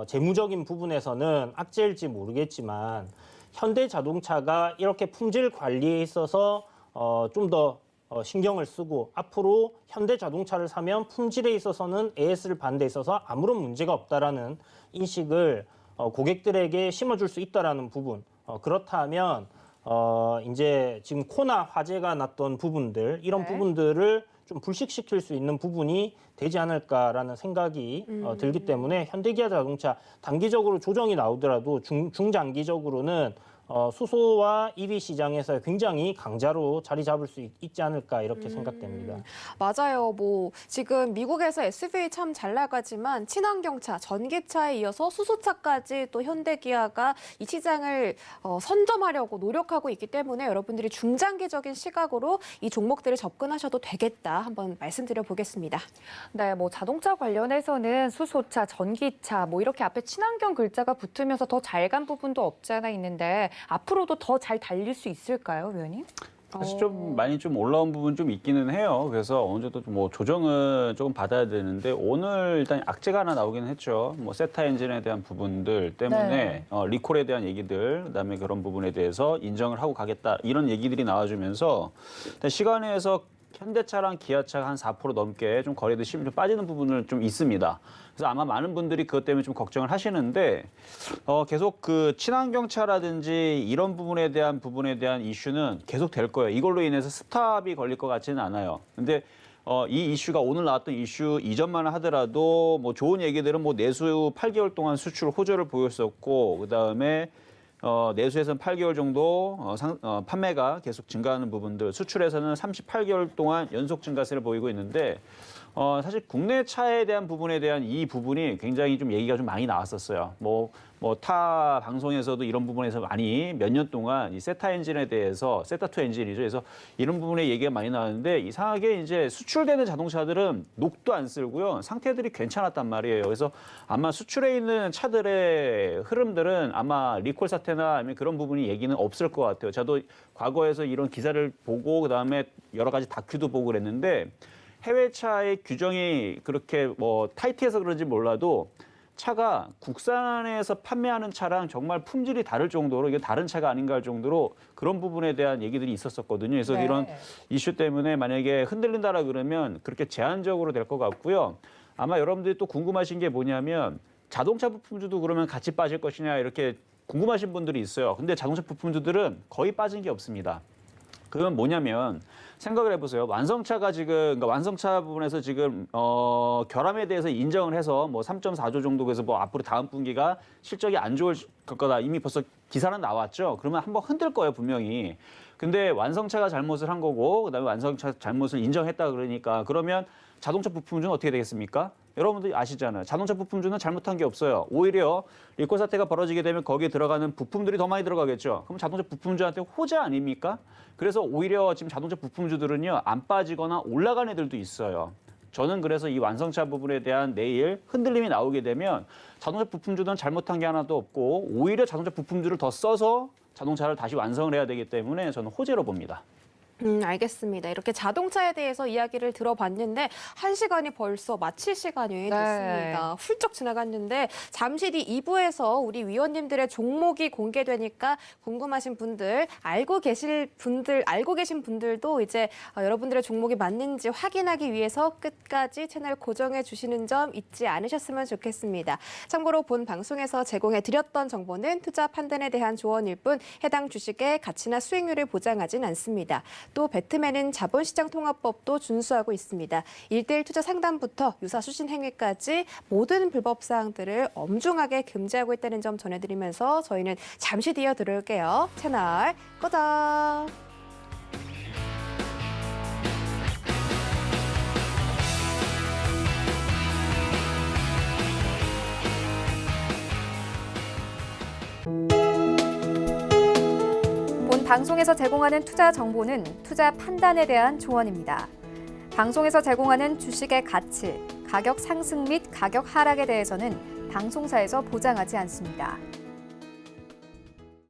Speaker 4: 재무적인 부분에서는 악재일지 모르겠지만, 현대자동차가 이렇게 품질 관리에 있어서 좀 더 신경을 쓰고 앞으로 현대자동차를 사면 품질에 있어서는 AS를 받는 데 있어서 아무런 문제가 없다라는 인식을 고객들에게 심어줄 수 있다라는 부분, 그렇다면 이제 지금 코나 화재가 났던 부분들, 이런 부분들을 좀 불식시킬 수 있는 부분이 되지 않을까라는 생각이 들기 때문에 현대기아 자동차 단기적으로 조정이 나오더라도 중장기적으로는 수소와 EV 시장에서 굉장히 강자로 자리 잡을 수 있지 않을까 이렇게 생각됩니다.
Speaker 2: 맞아요. 뭐 지금 미국에서 SUV 참 잘 나가지만 친환경차, 전기차에 이어서 수소차까지 또 현대기아가 이 시장을 선점하려고 노력하고 있기 때문에 여러분들이 중장기적인 시각으로 이 종목들을 접근하셔도 되겠다 한번 말씀드려 보겠습니다.
Speaker 3: 네, 뭐 자동차 관련해서는 수소차, 전기차 뭐 이렇게 앞에 친환경 글자가 붙으면서 더 잘 간 부분도 없지 않아 있는데 앞으로도 더 잘 달릴 수 있을까요, 위원님?
Speaker 5: 사실 좀 많이 좀 올라온 부분 좀 있기는 해요. 그래서 어느 정도 뭐 조정은 조금 받아야 되는데, 오늘 일단 악재가 하나 나오긴 했죠. 뭐 세타 엔진에 대한 부분들 때문에 리콜에 대한 얘기들, 그다음에 그런 부분에 대해서 인정을 하고 가겠다 이런 얘기들이 나와주면서 일단 시간에서 현대차랑 기아차가 한 4% 넘게 좀 거래도 좀 빠지는 부분은 좀 있습니다. 그래서 아마 많은 분들이 그것 때문에 좀 걱정을 하시는데, 계속 그 친환경차라든지 이런 부분에 대한 이슈는 계속 될 거예요. 이걸로 인해서 스탑이 걸릴 것 같지는 않아요. 근데 이 이슈가 오늘 나왔던 이슈 이전만 하더라도 뭐 좋은 얘기들은 뭐 내수 8개월 동안 수출 호조를 보였었고, 그다음에 내수에서는 8개월 정도 판매가 계속 증가하는 부분들, 수출에서는 38개월 동안 연속 증가세를 보이고 있는데, 사실 국내 차에 대한 부분에 대한 이 부분이 굉장히 좀 얘기가 좀 많이 나왔었어요. 뭐 타 방송에서도 이런 부분에서 많이 몇 년 동안 이 세타 엔진에 대해서, 세타2 엔진이죠. 그래서 이런 부분에 얘기가 많이 나왔는데, 이상하게 이제 수출되는 자동차들은 녹도 안 쓸고요. 상태들이 괜찮았단 말이에요. 그래서 아마 수출에 있는 차들의 흐름들은 아마 리콜 사태나 아니면 그런 부분이 얘기는 없을 것 같아요. 저도 과거에서 이런 기사를 보고 그다음에 여러 가지 다큐도 보고 그랬는데, 해외 차의 규정이 그렇게 뭐 타이트해서 그런지 몰라도 차가 국산에서 판매하는 차랑 정말 품질이 다를 정도로, 이게 다른 차가 아닌가 할 정도로 그런 부분에 대한 얘기들이 있었었거든요. 그래서
Speaker 3: 네.
Speaker 5: 이런 이슈 때문에 만약에 흔들린다라 그러면 그렇게 제한적으로 될 것 같고요. 아마 여러분들이 또 궁금하신 게 뭐냐면, 자동차 부품주도 그러면 같이 빠질 것이냐 이렇게 궁금하신 분들이 있어요. 근데 자동차 부품주들은 거의 빠진 게 없습니다. 그건 뭐냐면, 생각을 해보세요. 완성차가 지금, 그러니까 완성차 부분에서 지금 결함에 대해서 인정을 해서 뭐 3.4조 정도, 그래서 뭐 앞으로 다음 분기가 실적이 안 좋을 거다 이미 벌써 기사는 나왔죠. 그러면 한번 흔들 거예요, 분명히. 근데 완성차가 잘못을 한 거고, 그다음에 완성차 잘못을 인정했다 그러니까, 그러면 자동차 부품주는 어떻게 되겠습니까? 여러분들이 아시잖아요. 자동차 부품주는 잘못한 게 없어요. 오히려 리콜 사태가 벌어지게 되면 거기에 들어가는 부품들이 더 많이 들어가겠죠. 그럼 자동차 부품주한테 호재 아닙니까? 그래서 오히려 지금 자동차 부품주들은요, 안 빠지거나 올라간 애들도 있어요. 저는 그래서 이 완성차 부분에 대한 내일 흔들림이 나오게 되면 자동차 부품주는 잘못한 게 하나도 없고 오히려 자동차 부품주를 더 써서 자동차를 다시 완성을 해야 되기 때문에 저는 호재로 봅니다.
Speaker 2: 알겠습니다. 이렇게 자동차에 대해서 이야기를 들어봤는데 1시간이 벌써 마칠 시간이 됐습니다. 훌쩍 지나갔는데 잠시 뒤 2부에서 우리 위원님들의 종목이 공개되니까 궁금하신 분들, 알고 계신 분들도 이제 여러분들의 종목이 맞는지 확인하기 위해서 끝까지 채널 고정해 주시는 점 잊지 않으셨으면 좋겠습니다. 참고로 본 방송에서 제공해 드렸던 정보는 투자 판단에 대한 조언일 뿐 해당 주식의 가치나 수익률을 보장하진 않습니다. 또 배트맨은 자본시장통합법도 준수하고 있습니다. 1:1 투자 상담부터 유사 수신 행위까지 모든 불법 사항들을 엄중하게 금지하고 있다는 점 전해드리면서 저희는 잠시 뒤에 들어올게요. 채널 고정!
Speaker 1: 본 방송에서 제공하는 투자 정보는 투자 판단에 대한 조언입니다. 방송에서 제공하는 주식의 가치, 가격 상승 및 가격 하락에 대해서는 방송사에서 보장하지 않습니다.